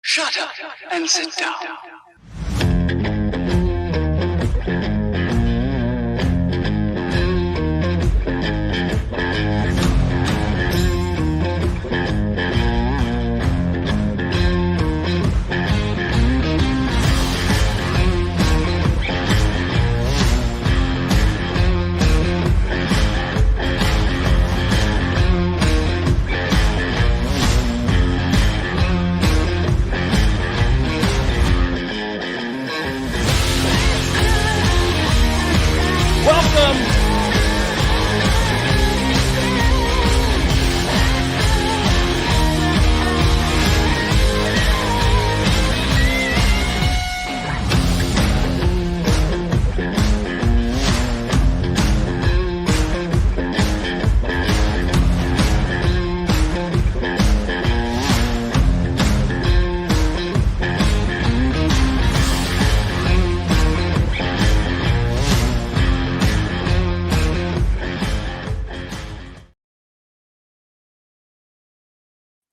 Shut up and sit down.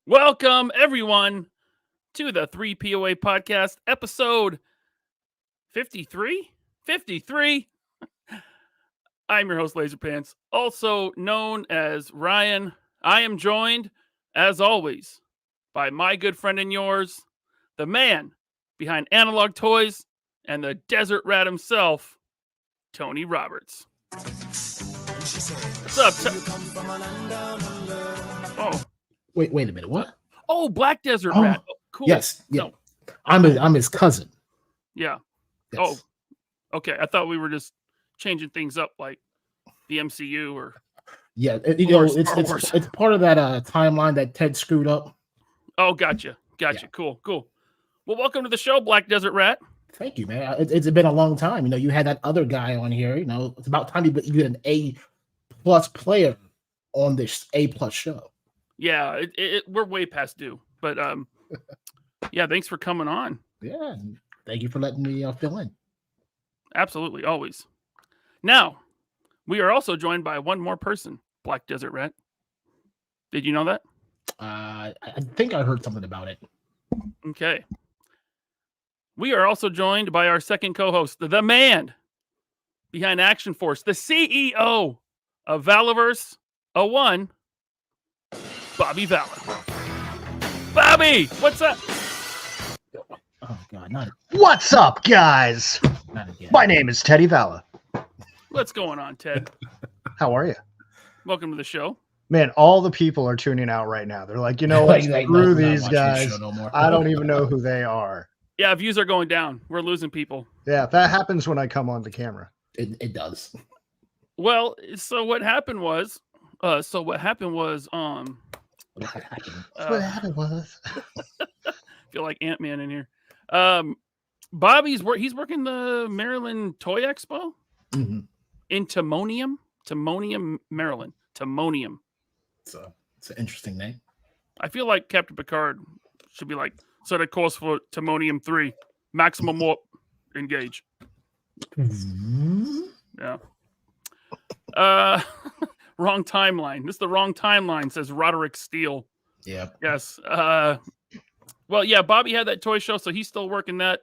Welcome, everyone, to the 3POA podcast, episode 53? 53? I'm your host, Laserpants, also known as Ryan. I am joined, as always, by my good friend and yours, the man behind Analog Toys and the Desert Rat himself, Tony Roberts. What's up, Oh. Wait a minute. What? Oh, Black Desert Rat. Oh, cool. Yes. Yeah. No. I'm his cousin. Yeah. Yes. Oh, okay. I thought we were just changing things up like the MCU or yeah. It's part of that timeline that Ted screwed up. Oh, gotcha. Yeah. Cool. Well, welcome to the show, Black Desert Rat. Thank you, man. It's been a long time. You had that other guy on here. It's about time you get an A+ player on this A+ show. Yeah, we're way past due, but yeah, thanks for coming on. Yeah, thank you for letting me fill in. Absolutely, always. Now, we are also joined by one more person, Black Desert Rat. Did you know that? I think I heard something about it. Okay. We are also joined by our second co-host, the man behind Action Force, the CEO of Valaverse 01, Bobby Vala. Bobby, what's up? Oh God, not What's up, guys? not again. My name is Teddy Vala. What's going on, Ted? How are you? Welcome to the show. Man, all the people are tuning out right now. They're like, you know what? Like, Screw no, I'm not these watching this guys. show no more. I don't even know who they are. Yeah, views are going down. We're losing people. Yeah, that happens when I come on the camera. It does. Well, so what happened was, What happened? What happened was. feel like Ant-Man in here. Bobby's he's working the Maryland Toy Expo Mhm. in Timonium, Maryland. Timonium. It's an interesting name. I feel like Captain Picard should be like, set a course for Timonium 3. Maximum warp. Engage. Yeah. Wrong timeline. This is the wrong timeline, says Roderick Steele. Yeah. Yes. Well, yeah, Bobby had that toy show, so he's still working that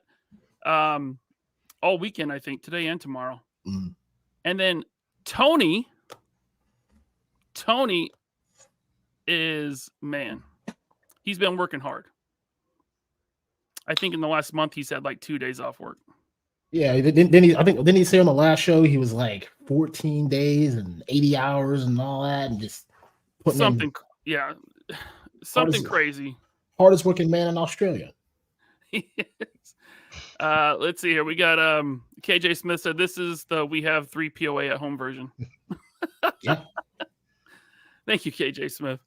all weekend, I think, today and tomorrow. Mm. And then Tony is, man, he's been working hard. I think in the last month he's had like 2 days off work. Yeah. Didn't he say on the last show he was like 14 days and 80 hours and all that, and just putting Something, yeah, something Hardest- crazy. hardest working man in Australia. Let's see here. We got KJ Smith said this is the We Have 3 POA at Home version. Yeah. Thank you, KJ Smith.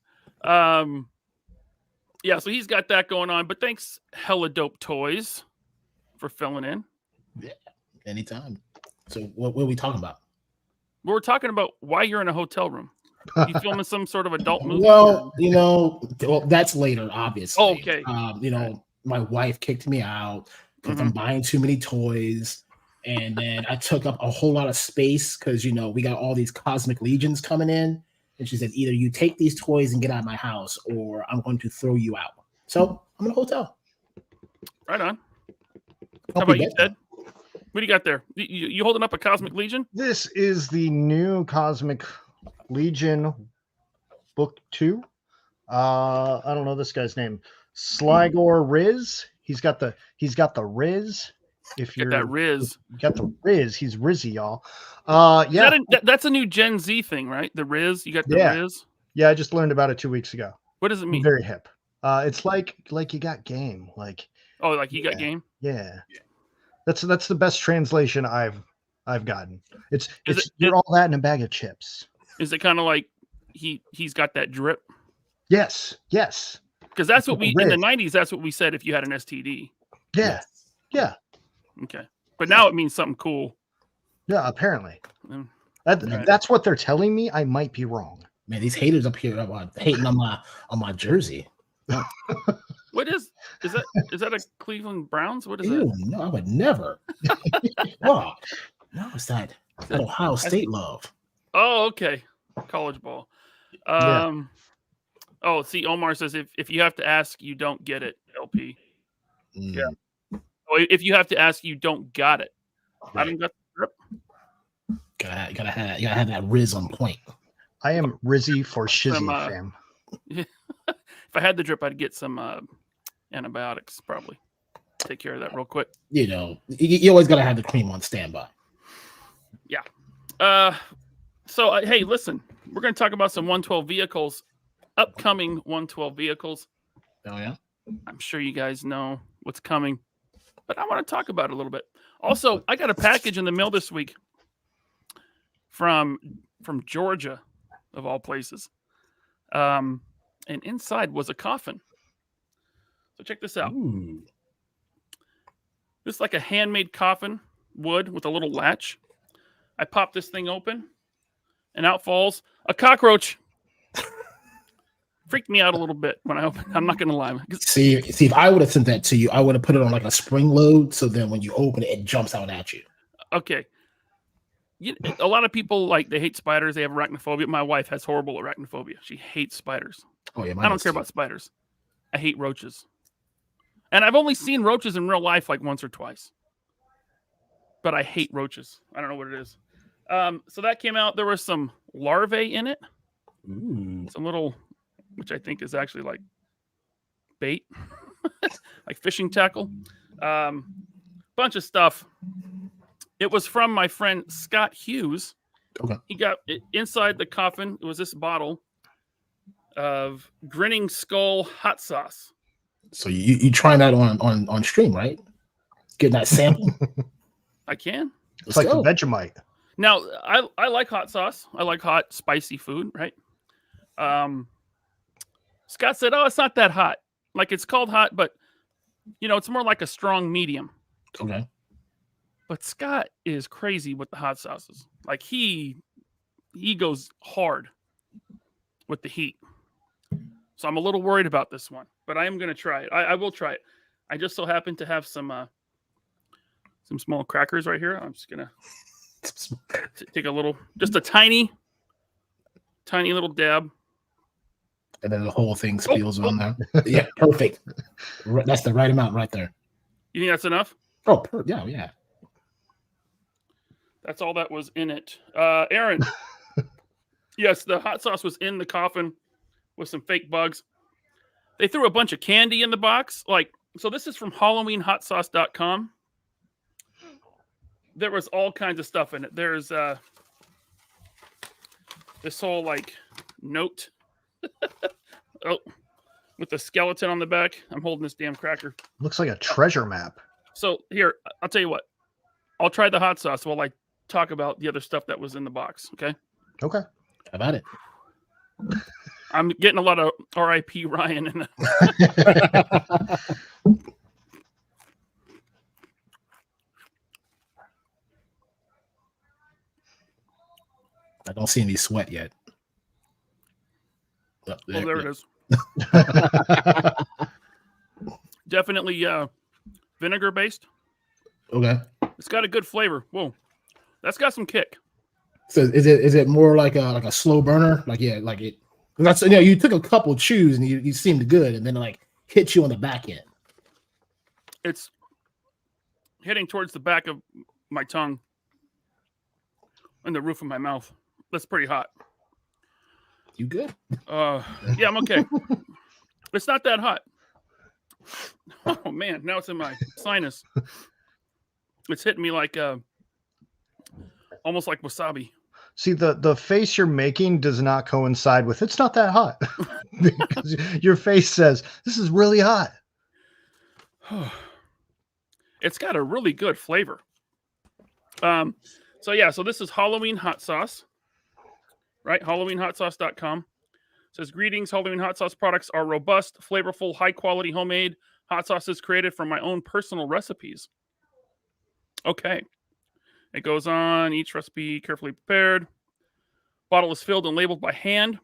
Yeah, so he's got that going on. But thanks, Hella Dope Toys, for filling in. Yeah. Anytime. So what are we talking about? We're talking about why you're in a hotel room. You filming some sort of adult movie? Well, that's later, obviously. Oh, okay. My wife kicked me out because I'm buying too many toys. And then I took up a whole lot of space because, we got all these Cosmic Legions coming in. And she said, either you take these toys and get out of my house, or I'm going to throw you out. So I'm in a hotel. Right on. Hope How about you you, get Ted? What do you got there? You holding up a Cosmic Legion? This is the new Cosmic Legion book 2. I don't know this guy's name. Sligor Riz. He's got the Riz. If Get you're that Riz. you got the Riz, he's Rizzy, y'all. Is Yeah. that's a new Gen Z thing, right? The Riz. You got the Yeah. Riz. Yeah, I just learned about it 2 weeks ago. What does it mean? Very hip. It's like you got game. Like, Oh, like you got Yeah. game. yeah. That's the best translation I've gotten. Is You're all that in a bag of chips. Is it kind of like he's got that drip? Yes. Because that's what we in the Riz. '90s. That's what we said if you had an STD. Yeah. Yeah. Okay, but now it means something cool. Yeah, apparently. Mm. That, That's what they're telling me. I might be wrong. Man, these haters up here are hating on my jersey. What is that a Cleveland Browns? What is Ew, that? no, I would never. Oh, no, it's that Ohio State love. Oh, okay. College ball. Yeah. Oh, see, Omar says if you have to ask, you don't get it. LP. Mm, Yeah. Oh, if you have to ask, you don't got it. I right. haven't got the drip. Gotta have that Riz on point. I am Rizzy for Shizzy, Some, fam. If I had the drip, I'd get some antibiotics. Probably take care of that real quick. You know, you always gotta have the cream on standby. So hey, listen, we're going to talk about some 112 vehicles, upcoming 112 vehicles. Oh yeah. I'm sure you guys know what's coming, but I want to talk about it a little bit. Also, I got a package in the mail this week from Georgia, of all places. And inside was a coffin. So check this out. Ooh. This is like a handmade coffin, wood with a little latch. I pop this thing open, and out falls a cockroach. Freaked me out a little bit when I opened. I'm not going to lie. See, if I would have sent that to you, I would have put it on like a spring load, so then when you open it, it jumps out at you. Okay. A lot of people they hate spiders. They have arachnophobia. My wife has horrible arachnophobia. She hates spiders. Oh yeah, I don't care about spiders. I hate roaches. And I've only seen roaches in real life like once or twice. But I hate roaches. I don't know what it is. So that came out. There were some larvae in it. Ooh. Some little, which I think is actually like bait, like fishing tackle. Bunch of stuff. It was from my friend Scott Hughes. Okay. He got it inside the coffin. It was this bottle of Grinning Skull hot sauce. So you trying that on stream, right? Getting that sample. I can. It's like go. the Vegemite. Now, I like hot sauce. I like hot, spicy food, right? Scott said, oh, it's not that hot. Like, it's called hot, but, it's more like a strong medium. Okay. But Scott is crazy with the hot sauces. Like, he goes hard with the heat. So I'm a little worried about this one, but I am going to try it. I will try it. I just so happen to have some small crackers right here. I'm just going to take just a tiny little dab. And then the whole thing spills on there. Yeah, perfect. That's the right amount right there. You think that's enough? Oh, yeah. That's all that was in it. Aaron, yes, the hot sauce was in the coffin with some fake bugs. They threw a bunch of candy in the box. So this is from HalloweenHotSauce.com. There was all kinds of stuff in it. There's this whole note with the skeleton on the back. I'm holding this damn cracker. Looks like a treasure map. So here, I'll tell you what. I'll try the hot sauce while I talk about the other stuff that was in the box. Okay. Okay. How about it? I'm getting a lot of R.I.P. Ryan in I don't see any sweat yet. Oh, there it is. Definitely vinegar based. Okay. It's got a good flavor. Whoa. That's got some kick. So is it more like a slow burner? Like it. That's you took a couple chews and you seemed good, and then like hit you on the back end. It's hitting towards the back of my tongue and the roof of my mouth. That's pretty hot. You good? Yeah, I'm okay. It's not that hot. Oh man, now it's in my sinus. It's hitting me like almost like wasabi. See, the face you're making does not coincide with it's not that hot. Because your face says this is really hot. It's got a really good flavor. So this is Halloween hot sauce. Right? HalloweenHotSauce.com. Says, greetings, Halloween hot sauce products are robust, flavorful, high-quality homemade hot sauces created from my own personal recipes. Okay. It goes on, each recipe carefully prepared. Bottle is filled and labeled by hand.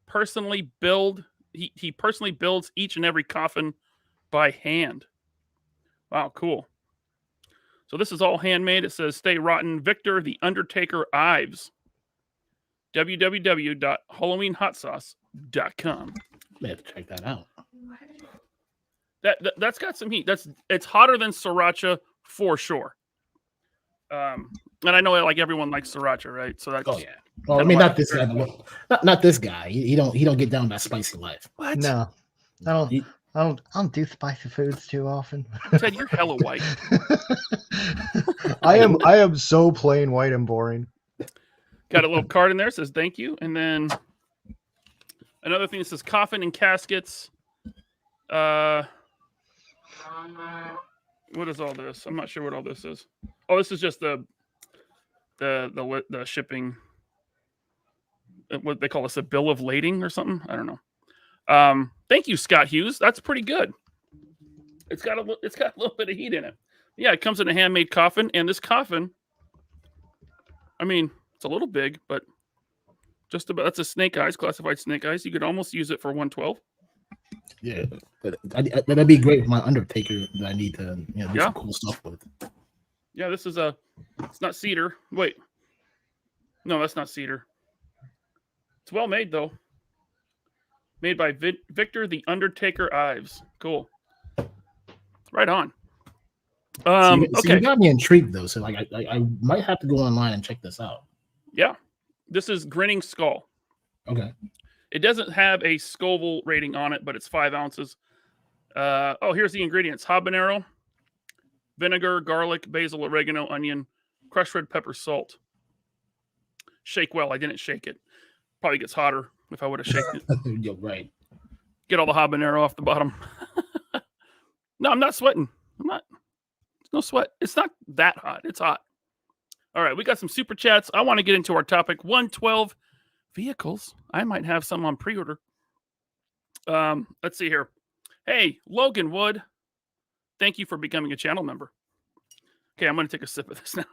He personally builds each and every coffin by hand. Wow, cool. So this is all handmade. It says, Stay Rotten, Victor the Undertaker Ives. www.HalloweenHotSauce.com. May have to check that out. That's got some heat. It's hotter than sriracha for sure. And I know like everyone likes sriracha, right? So that's yeah. Well, I mean, not this guy. Not this guy. He don't get down that spicy life. What? No, I don't do spicy foods too often. Ted, you're hella white. I am so plain white and boring. Got a little card in there. Says thank you, and then another thing that says coffin and caskets. What is all this? I'm not sure what all this is. Oh, this is just the shipping. What they call this, a bill of lading or something? I don't know. Thank you, Scott Hughes. That's pretty good. It's got a little bit of heat in it. Yeah, it comes in a handmade coffin, and this coffin, I mean, it's a little big, but just about, that's a snake eyes, classified snake eyes. You could almost use it for 112. Yeah, but that'd be great for my Undertaker that I need to do some cool stuff with. Yeah, this is it's not cedar. Wait, no, that's not cedar. It's well made though. Made by Victor the Undertaker Ives. Cool. Right on. Okay, okay. You got me intrigued though, so like I might have to go online and check this out. Yeah, this is Grinning Skull. Okay. It doesn't have a Scoville rating on it, but it's 5 ounces. Here's the ingredients: habanero, vinegar, garlic, basil, oregano, onion, crushed red pepper, salt. Shake well. I didn't shake it. Probably gets hotter if I would have shaken it. You're right. Get all the habanero off the bottom. No, I'm not sweating. I'm not. There's no sweat. It's not that hot. It's hot. All right, we got some super chats. I want to get into our topic. 112 vehicles. I might have some on pre-order. Let's see here. Hey, Logan Wood. Thank you for becoming a channel member. Okay, I'm going to take a sip of this now.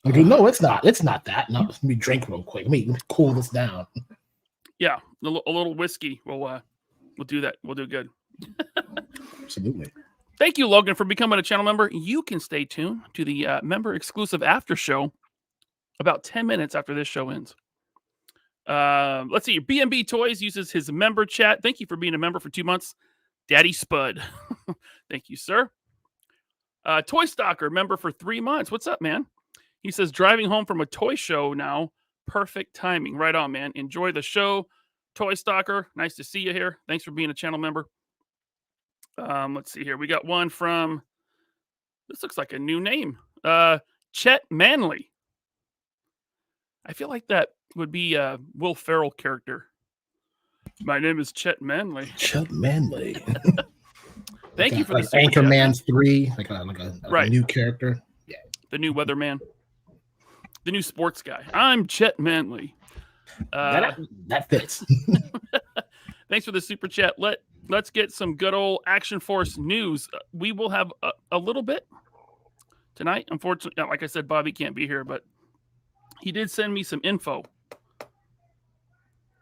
Okay, no, it's not. It's not that. No, let me drink real quick. Let me cool this down. Yeah, a little whiskey. We'll do that. We'll do good. Absolutely. Thank you, Logan, for becoming a channel member. You can stay tuned to the member exclusive after show about 10 minutes after this show ends. Let's see. B&B Toys uses his member chat. Thank you for being a member for 2 months. Daddy Spud. Thank you, sir. Toy Stalker, member for 3 months. What's up, man? He says, driving home from a toy show now. Perfect timing. Right on, man. Enjoy the show. Toy Stalker, nice to see you here. Thanks for being a channel member. Let's see here. We got one from, this looks like a new name. Chet Manley. I feel like that would be a Will Ferrell character. My name is Chet Manley. Chet Manley. Thank you for the Anchorman 3, like a new character. Yeah. The new weatherman. The new sports guy. I'm Chet Manley. That fits. Thanks for the super chat. Let's get some good old Action Force news. We will have a little bit tonight. Unfortunately, like I said, Bobby can't be here, but he did send me some info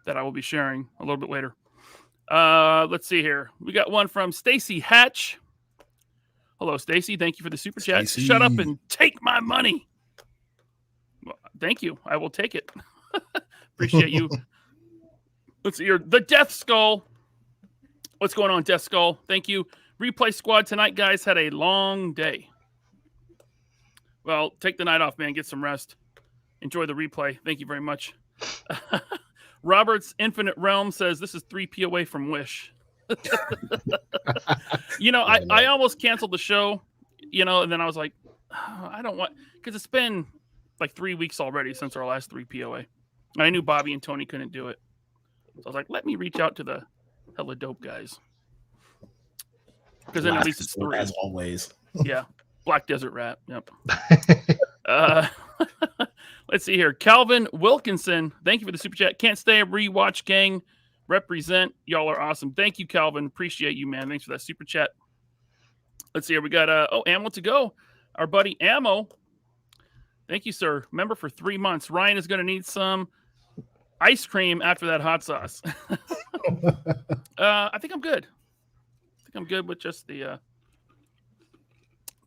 that I will be sharing a little bit later. Let's see here. We got one from Stacy Hatch. Hello, Stacy. Thank you for the super chat. Stacey. Shut up and take my money. Thank you. I will take it. Appreciate you. Let's see here. The Death Skull. What's going on, Death Skull? Thank you. Replay squad tonight, guys, had a long day. Well, take the night off, man. Get some rest. Enjoy the replay. Thank you very much. Robert's Infinite Realm says this is 3P away from Wish. I almost canceled the show, and then I was like, I don't want, because it's been like 3 weeks already since our last 3P away. And I knew Bobby and Tony couldn't do it. So I was like, let me reach out to the hella dope guys. Because then at least it's 3. As always. Yeah. Black Desert Rat. Yep. Let's see here. Calvin Wilkinson. Thank you for the super chat. Can't stay. Rewatch gang. Represent. Y'all are awesome. Thank you, Calvin. Appreciate you, man. Thanks for that super chat. Let's see here. We got Ammo to go. Our buddy Ammo. Thank you, sir. Member for 3 months. Ryan is going to need some ice cream after that hot sauce. I think I'm good. I'm good with just the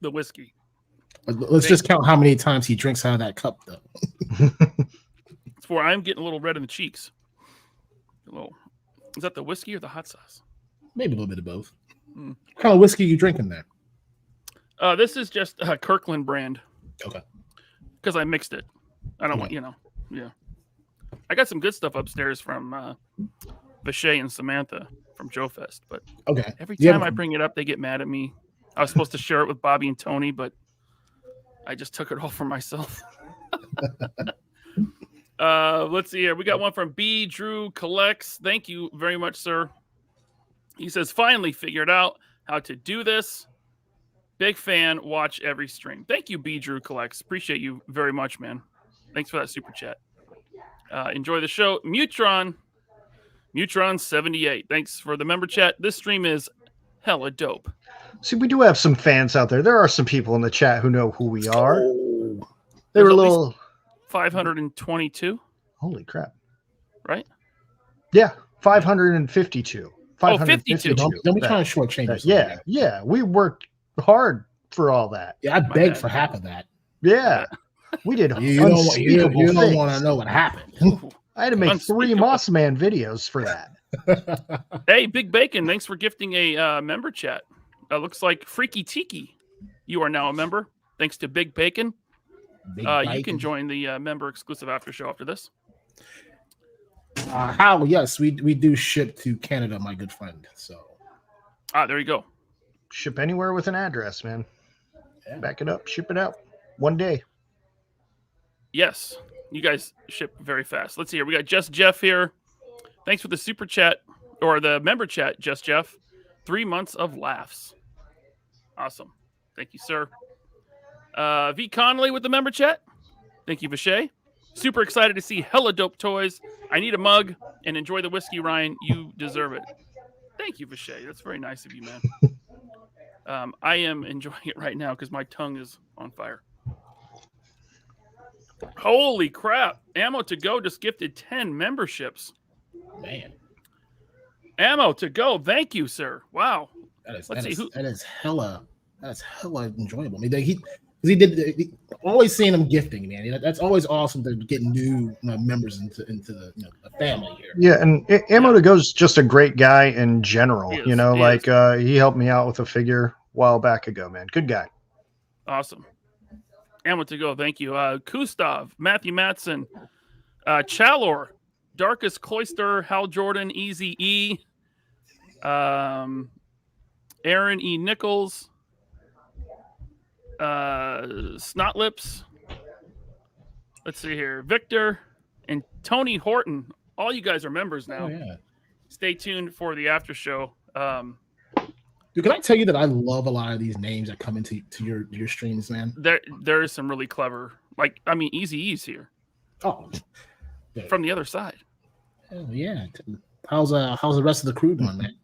whiskey. Let's just count how many times he drinks out of that cup, though. It's for I'm getting a little red in the cheeks. Is that the whiskey or the hot sauce? Maybe a little bit of both. What kind of whiskey are you drinking there? This is just Kirkland brand. Okay. Because I mixed it. I don't want, yeah. I got some good stuff upstairs from Vichet and Samantha from Joe Fest, but okay. Every time I bring it up, they get mad at me. I was supposed to share it with Bobby and Tony, but I just took it all for myself. Let's see here. We got one from B. Drew Collects. Thank you very much, sir. He says, finally figured out how to do this. Big fan. Watch every stream. Thank you, B. Drew Collects. Appreciate you very much, man. Thanks for that super chat. Enjoy the show. Mutron 78. Thanks for the member chat. This stream is hella dope. See, we do have some fans out there. There are some people in the chat who know who we are. They There's were a at little least 522. Holy crap. Right? Yeah, 552. 52. Don't be trying to shortchange us. Yeah. We worked hard for all that. Yeah, I begged for half of that. Yeah. We did You don't things. want to know what happened. I had to make 3 Moss Man videos for that. Hey, Big Bacon, thanks for gifting a member chat. Looks like Freaky Tiki. You are now a member. Thanks to Big Bacon. You can join the member exclusive after show after this. How? Yes, we do ship to Canada, my good friend. So, there you go. Ship anywhere with an address, man. Yeah. Back it up, ship it out. One day. Yes, you guys ship very fast. Let's see here. We got Just Jeff here. Thanks for the super chat or the member chat, Just Jeff. 3 months of laughs. Awesome. Thank you, sir. V. Connolly with the member chat. Thank you, Vichet. Super excited to see hella dope toys. I need a mug and enjoy the whiskey, Ryan. You deserve it. Thank you, Vichet. That's very nice of you, man. I am enjoying it right now because my tongue is on fire. Holy crap. Ammo to Go just gifted 10 memberships. Man. Ammo to Go. Thank you, sir. Wow. That is hella enjoyable. I mean, he always seeing him gifting, man. That's always awesome to get new members into the the family here. Yeah, and Ammo to Go's just a great guy in general. He helped me out with a figure a while back ago, man. Good guy. Awesome. Ammo to Go. Thank you. Kustav, Matthew Matson, Chalor, Darkest Cloister, Hal Jordan, Easy E, Aaron E. Nichols, Snotlips. Let's see here. Victor and Tony Horton. All you guys are members now. Oh, yeah. Stay tuned for the after show. Dude, can I tell you that I love a lot of these names that come into your streams, man? There is some really clever, Easy E's here. Oh, yeah. From the other side. Hell yeah. How's the rest of the crew doing, man?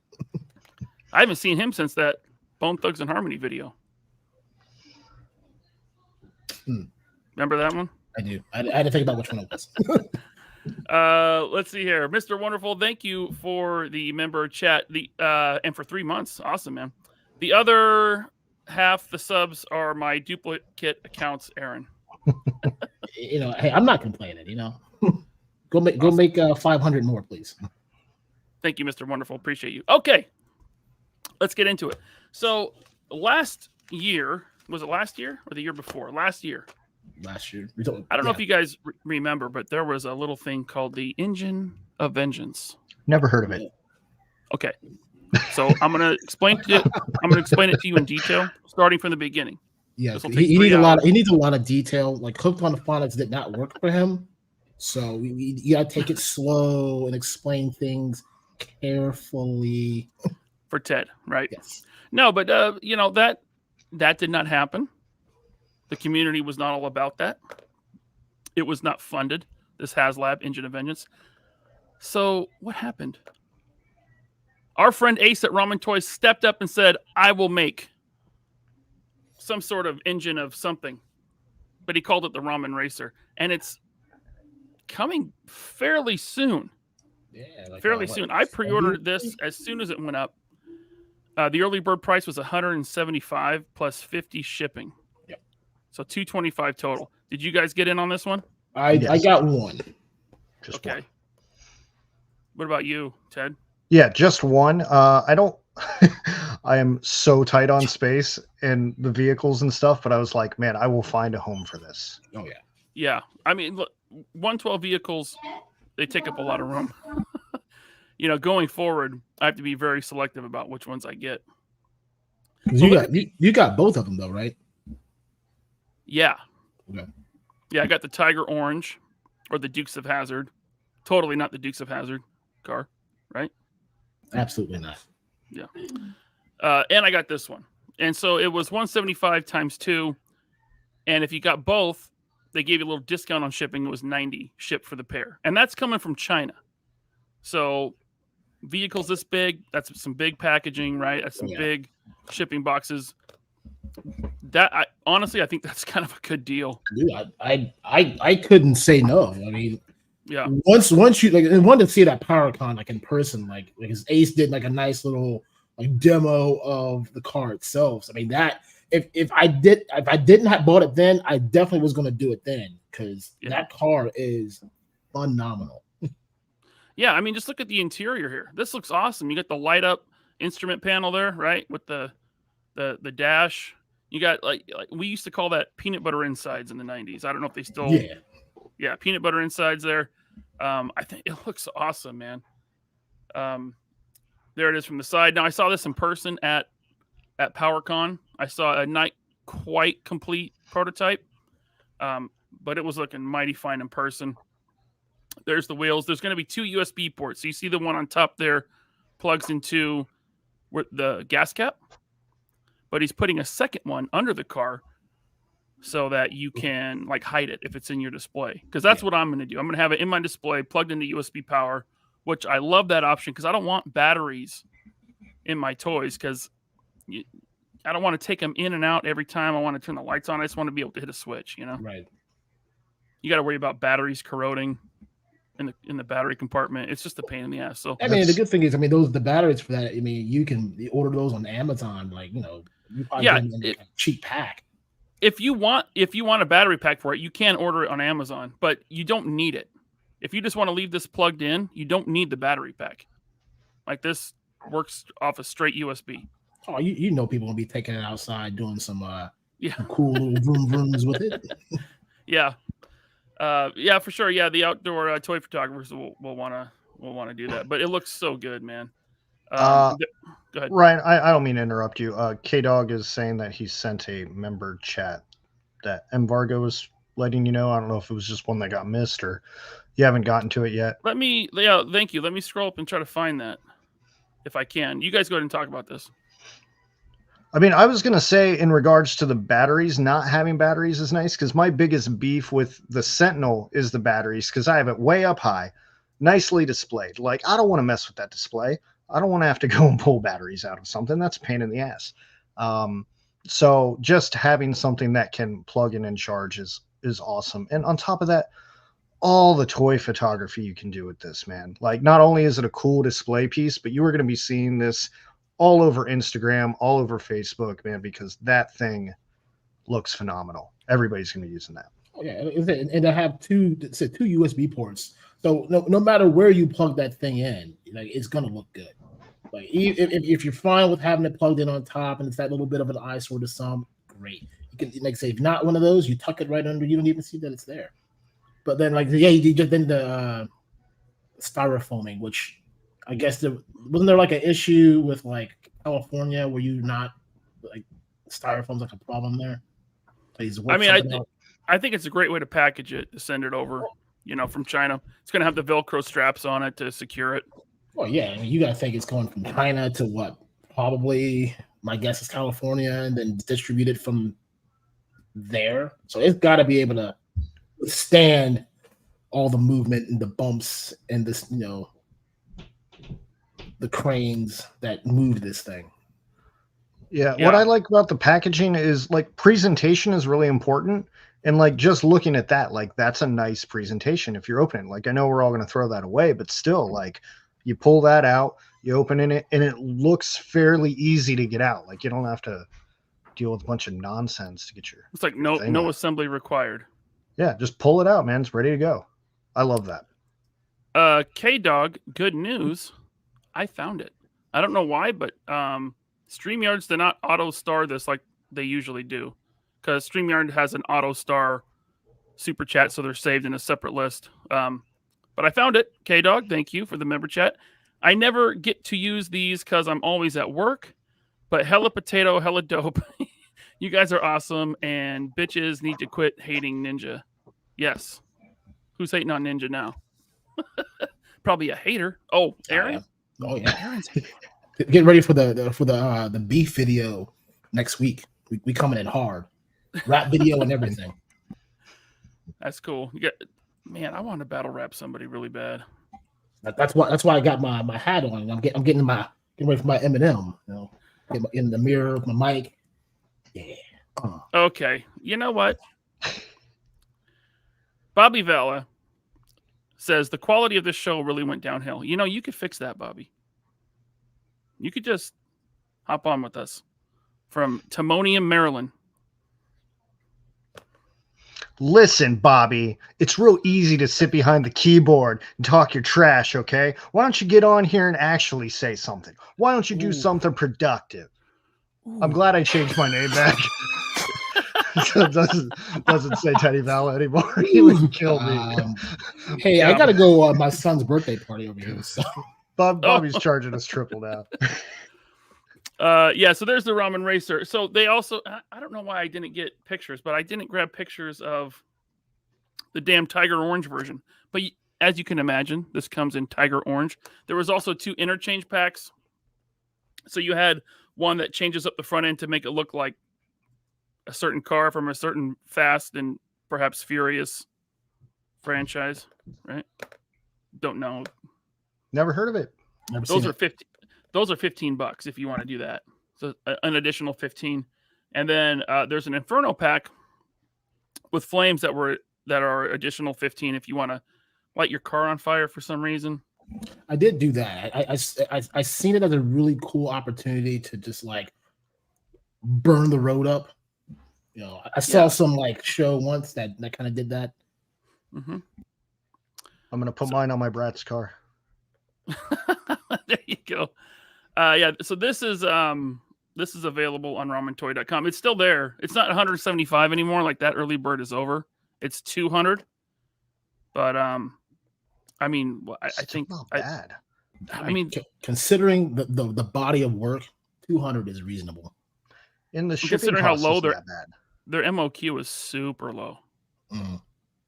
I haven't seen him since that Bone Thugs and Harmony video. Remember that one? I do. I had to think about which one it was. Let's see here. Mr. Wonderful, thank you for the member chat. And for 3 months. Awesome, man. The other half the subs are my duplicate accounts, Aaron. Hey, I'm not complaining. Go make 500 more, please. Thank you, Mr. Wonderful. Appreciate you. Okay, let's get into it. So last year, was it last year or the year before? Last year. Last year. I don't know if you guys remember, but there was a little thing called the Engine of Vengeance. Never heard of it. Okay, so I'm gonna explain it to you in detail, starting from the beginning. Yeah, he needs a lot of detail. Like Hooked on Phonics did not work for him, so you gotta take it slow and explain things carefully. For Ted, right? Yes. No, but that did not happen. The community was not all about that. It was not funded. This HasLab Engine of Vengeance. So what happened? Our friend Ace at Ramen Toys stepped up and said, "I will make some sort of engine of something," but he called it the Ramen Racer, and it's coming fairly soon. Yeah, Fairly soon. I pre-ordered this as soon as it went up. The early bird price was $175 plus 50 shipping. Yep. So $225 total. Did you guys get in on this one? I got one. Just okay. one. What about you, Ted? Yeah, just one. I don't. I am so tight on space and the vehicles and stuff, but I was like, man, I will find a home for this. Oh yeah. Yeah. I mean, look, 112 vehicles, they take up a lot of room. Going forward, I have to be very selective about which ones I get. You got both of them though, right? Yeah. Okay. Yeah, I got the Tiger Orange or the Dukes of Hazzard. Totally not the Dukes of Hazzard car, right? Absolutely not. Yeah. And I got this one. And so it was 175 times 2. And if you got both, they gave you a little discount on shipping. It was 90 shipped for the pair. And that's coming from China. So vehicles this big, that's some big packaging, right? That's some big shipping boxes. Honestly, I think that's kind of a good deal. Dude, I couldn't say no. I mean, yeah. Once you I wanted to see that PowerCon in person, because Ace did a nice little demo of the car itself. So, I mean that if I didn't have bought it then, I definitely was going to do it then because that car is phenomenal. Yeah, I mean, just look at the interior here. This looks awesome. You got the light up instrument panel there, right, with the dash. You got like we used to call that peanut butter insides in the 90s. I don't know if they still. Yeah, peanut butter insides there. I think it looks awesome, man. There it is from the side. Now I saw this in person at PowerCon. I saw a not quite complete prototype, but it was looking mighty fine in person. There's the wheels. There's going to be 2 USB ports. So you see the one on top there plugs into the gas cap, but he's putting a second one under the car so that you can hide it if it's in your display. Because that's what I'm going to do. I'm going to have it in my display plugged into USB power, which I love that option because I don't want batteries in my toys because I don't want to take them in and out every time I want to turn the lights on. I just want to be able to hit a switch, Right. You got to worry about batteries corroding in the battery compartment. It's just a pain in the ass. So I mean, the good thing is, the batteries for that. I mean, you can order those on Amazon. You probably get them in a cheap pack. If you want a battery pack for it, you can order it on Amazon, but you don't need it. If you just want to leave this plugged in, you don't need the battery pack. This works off a straight USB. Oh, people will be taking it outside doing some cool little vroom vrooms with it. Yeah. Yeah, for sure. Yeah, the outdoor toy photographers will want to do that. But it looks so good, man. Go ahead, Ryan. I don't mean to interrupt you. K-Dog is saying that he sent a member chat that Embargo was letting you know. I don't know if it was just one that got missed or you haven't gotten to it yet. Thank you. Let me scroll up and try to find that if I can. You guys go ahead and talk about this. I mean, I was going to say in regards to the batteries, not having batteries is nice because my biggest beef with the Sentinel is the batteries because I have it way up high, nicely displayed. I don't want to mess with that display. I don't want to have to go and pull batteries out of something. That's a pain in the ass. So just having something that can plug in and charge is awesome. And on top of that, all the toy photography you can do with this, man. Not only is it a cool display piece, but you are going to be seeing this all over Instagram, all over Facebook, man, because that thing looks phenomenal. Everybody's going to be using that. Oh, yeah, and they have two USB ports. So no matter where you plug that thing in, like it's gonna look good. Like if you're fine with having it plugged in on top and it's that little bit of an eyesore to some, great. You can, like say, if not one of those, you tuck it right under. You don't even see that it's there. But then you just then the styrofoaming, which I guess wasn't there like an issue with like California where you not like styrofoam's like a problem there. I think it's a great way to package it, to send it over, from China. It's going to have the Velcro straps on it to secure it. Well, yeah, I mean, you got to think it's going from China to what? Probably, my guess is California, and then distributed from there. So it's got to be able to withstand all the movement and the bumps and this, the cranes that move this thing. Yeah, what I like about the packaging is like presentation is really important. And like just looking at that, like that's a nice presentation if you're opening. Like I know we're all going to throw that away, but still, like you pull that out, you open it, and it looks fairly easy to get out. Like you don't have to deal with a bunch of nonsense to get your. It's like no assembly required. Yeah, just pull it out, man. It's ready to go. I love that. K-Dog, good news. I found it. I don't know why, but StreamYards did not auto star this like they usually do, because StreamYard has an auto star super chat, so they're saved in a separate list. But I found it. K-Dog, thank you for the member chat. I never get to use these because I'm always at work, but hella potato, hella dope. You guys are awesome, and bitches need to quit hating Ninja. Yes. Who's hating on Ninja now? Probably a hater. Oh, Aaron? Oh yeah. Aaron's get ready for the beef video next week. We coming in hard. Rap video and everything. That's cool. Man, I want to battle rap somebody really bad. That's why I got my hat on. I'm getting ready for my Eminem. In the mirror with my mic. Yeah. Okay. You know what? Bobby Vela says the quality of this show really went downhill. You could fix that, Bobby. You could just hop on with us from Timonium, Maryland. Listen, Bobby, it's real easy to sit behind the keyboard and talk your trash, okay? Why don't you get on here and actually say something? Why don't you do something productive? Ooh. I'm glad I changed my name back. It doesn't say Teddy Vala anymore. He would kill me. Hey, I gotta go my son's birthday party over here. So Bobby's charging us triple now. So there's the Ramen Racer. So they also, I don't know why I didn't get pictures, but I didn't grab pictures of the damn Tiger Orange version. But as you can imagine, this comes in Tiger Orange. There was also 2 interchange packs. So you had one that changes up the front end to make it look like a certain car from a certain Fast and perhaps Furious franchise, right? Don't know. Never heard of it. Those are $15 if you want to do that. So an additional 15. And then there's an Inferno pack with flames that are additional 15 if you want to light your car on fire for some reason. I did do that. I seen it as a really cool opportunity to just like burn the road up. I saw some like show once that kind of did that. Mm-hmm. I'm gonna put mine on my brat's car. There you go. So this is available on ramentoy.com. It's still there. It's not 175 anymore. Like that early bird is over. It's 200. But I think not bad. Considering the body of work, 200 is reasonable. In the shipping, considering how low their MOQ is super low. Mm.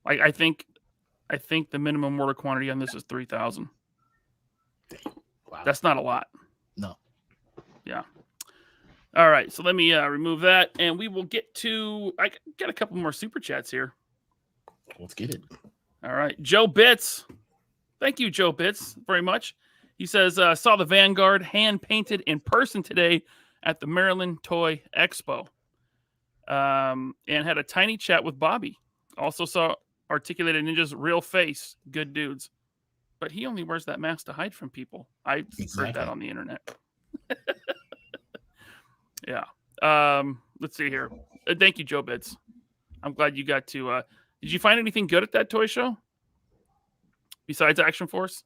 Like I think the minimum order quantity on this is 3,000. Wow. That's not a lot. No. Yeah. All right. So let me remove that, and we will get to. I got a couple more super chats here. Let's get it. All right, Joe Bits. Thank you, Joe Bits, very much. He says saw the Vanguard hand painted in person today at the Maryland Toy Expo, and had a tiny chat with Bobby. Also saw Articulated Ninja's real face. Good dudes. But he only wears that mask to hide from people. I heard that on the internet. Yeah. Let's see here. Thank you, Joe Bits. I'm glad you got to Did you find anything good at that toy show besides Action Force?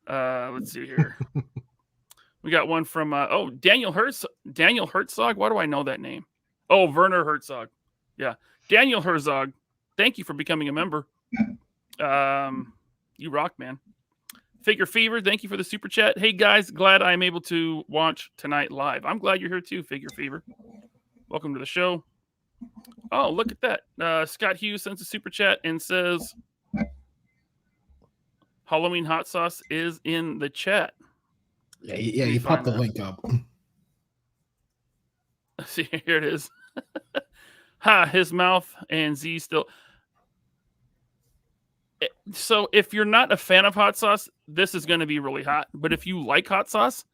Let's see here. We got one from Daniel Herzog. Why do I know that name? Oh, Werner Herzog. Yeah, Daniel Herzog. Thank you for becoming a member. You rock, man. Figure Fever, thank you for the super chat. Hey guys, glad I'm able to watch tonight live. I'm glad you're here too, Figure Fever. Welcome to the show. Oh, look at that. Scott Hughes sends a super chat and says Halloween hot sauce is in the chat. Yeah, you popped the link up. See, here it is. Ha, his mouth and Z still. So if you're not a fan of hot sauce, this is going to be really hot. But if you like hot sauce,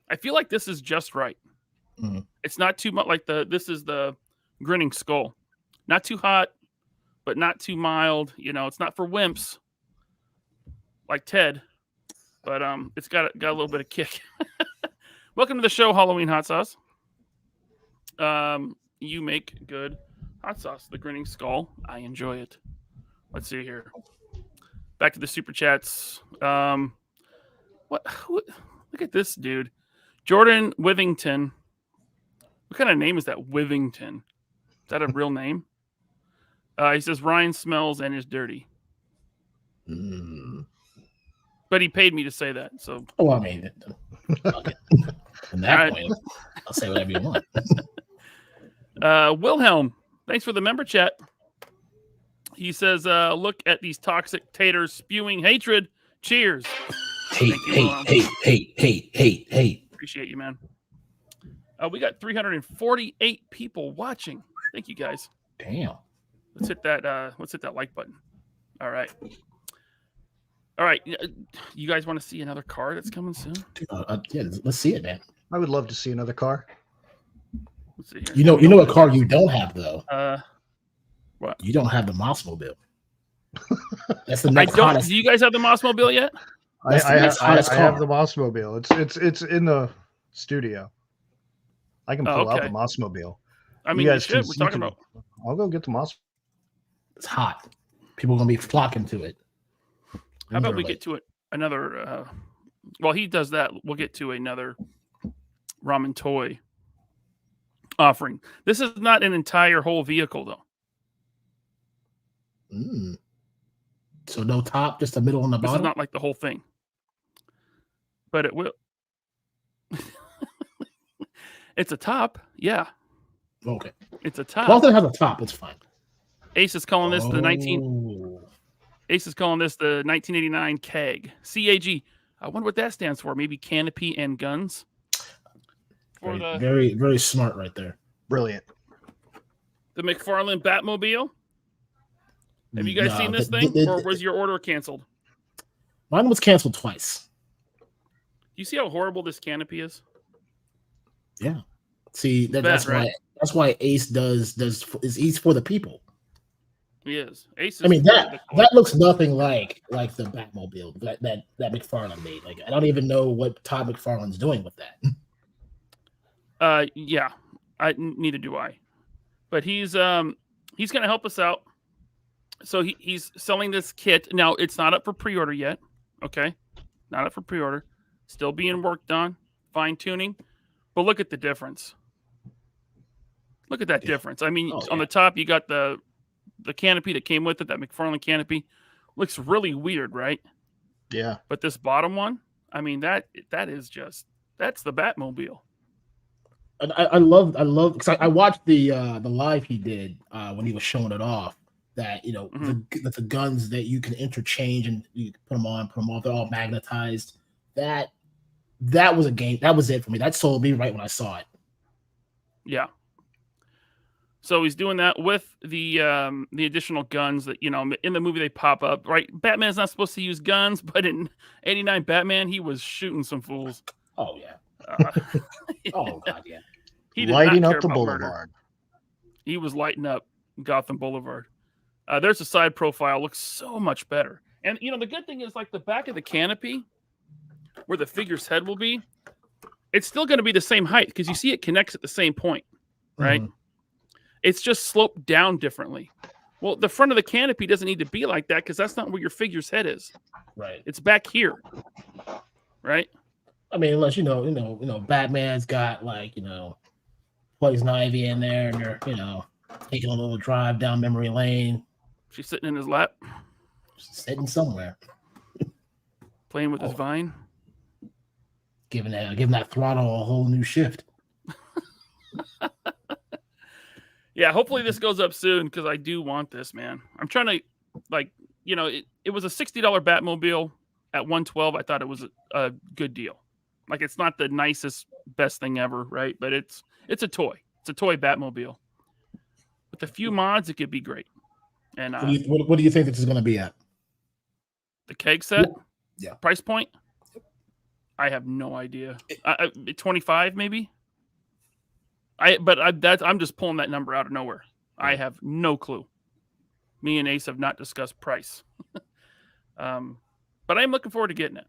I feel like this is just right. Mm. It's not too much like this is the Grinning Skull. Not too hot, but not too mild. You know, it's not for wimps like Ted, but it's got a little bit of kick. Welcome to the show, Halloween Hot Sauce. You make good hot sauce. The Grinning Skull. I enjoy it. Let's see here. Back to the super chats. Look at this dude. Jordan Withington. What kind of name is that? Withington. Is that a real name? He says Ryan smells and is dirty. Mm. But he paid me to say that. So I mean, okay. From that point, I'll say whatever you want. Wilhelm, thanks for the member chat. He says, look at these toxic taters spewing hatred. Cheers. Hate. Appreciate you, man. We got 348 people watching. Thank you, guys. Damn. Let's hit that like button. All right. You guys want to see another car that's coming soon? Yeah, let's see it, man. I would love to see another car. Let's see here. You know what car you don't have though? What? You don't have the Mossmobile. That's the next hottest. Do you guys have the Mossmobile yet? I have the Mossmobile. It's in the studio. I can pull out the Mossmobile. I mean, we're talking about. I'll go get the Mossmobile. It's hot. People are gonna be flocking to it. How about we get to it? Another. While he does that, we'll get to another ramen toy offering. This is not an entire whole vehicle, though. So no top, just the middle and the bottom. This is not like the whole thing, but it will. It's a top, yeah. Okay. It's a top. Well, if it has a top, it's fine. Ace is calling this Ace is calling this the 1989 CAG. CAG. I wonder what that stands for. Maybe Canopy and Guns. Very, very smart right there. Brilliant. The McFarlane Batmobile. Have you guys seen this thing, or was your order canceled? Mine was canceled twice. You see how horrible this canopy is? Yeah. See, that's why Ace he's for the people. He is. Ace. I mean that looks nothing like the Batmobile that McFarlane made. Like I don't even know what Todd McFarlane's doing with that. Yeah. Neither do I. But he's going to help us out. So he's selling this kit. Now, it's not up for pre-order yet. Okay? Not up for pre-order. Still being worked on. Fine-tuning. But look at the difference. Look at that difference. I mean, on the top, you got the canopy that came with it, that McFarlane canopy. Looks really weird, right? Yeah. But this bottom one, I mean, that's the Batmobile. And I love because I watched the live he did when he was showing it off. That the guns that you can interchange and you put them on, put them off. They're all magnetized. That was a game. That was it for me. That sold me right when I saw it. Yeah. So he's doing that with the additional guns that in the movie they pop up. Right, Batman's not supposed to use guns, but in '89 Batman he was shooting some fools. Oh yeah. Oh god, yeah. He did lighting not care up the about boulevard. Murder. He was lighting up Gotham Boulevard. There's a side profile. Looks so much better. And the good thing is, like the back of the canopy, where the figure's head will be, it's still going to be the same height because you see it connects at the same point, right? Mm-hmm. It's just sloped down differently. Well, the front of the canopy doesn't need to be like that because that's not where your figure's head is. Right. It's back here, right? I mean, unless Batman's got Poison Ivy in there, and they're taking a little drive down memory lane, She's sitting in his lap, sitting somewhere, playing with his vine. giving that throttle a whole new shift. Yeah, hopefully this goes up soon because I do want this, man. I'm trying to, it was a $60 Batmobile at $112. I thought it was a good deal. Like, it's not the nicest, best thing ever, right? But it's a toy. It's a toy Batmobile. With a few mods, it could be great. And What do you think this is going to be at? the keg set, Yeah. price point, I have no idea. 25 maybe. I'm just pulling that number out of nowhere. I have no clue. Me and Ace have not discussed price. But I'm looking forward to getting it.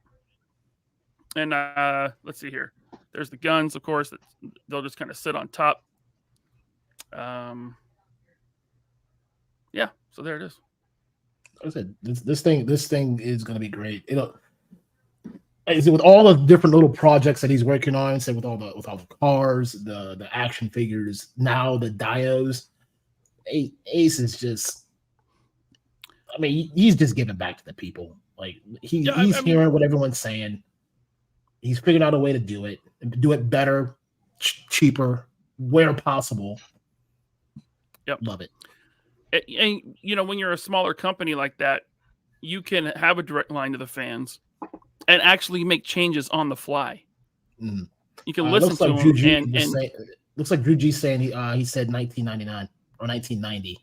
And let's see here. There's the guns, of course. They'll just kind of sit on top. Yeah, so there it is. I said this thing is going to be great. With all the different little projects that he's working on, say with all the cars, the action figures, now the dios, Ace is just. I mean, he's just giving back to the people. Like he's hearing what everyone's saying. He's figured out a way to do it better, cheaper, where possible. Yep, love it. And when you're a smaller company like that, you can have a direct line to the fans and actually make changes on the fly. Mm. You can listen to him. Looks like Drew G saying he said 1999 or 1990.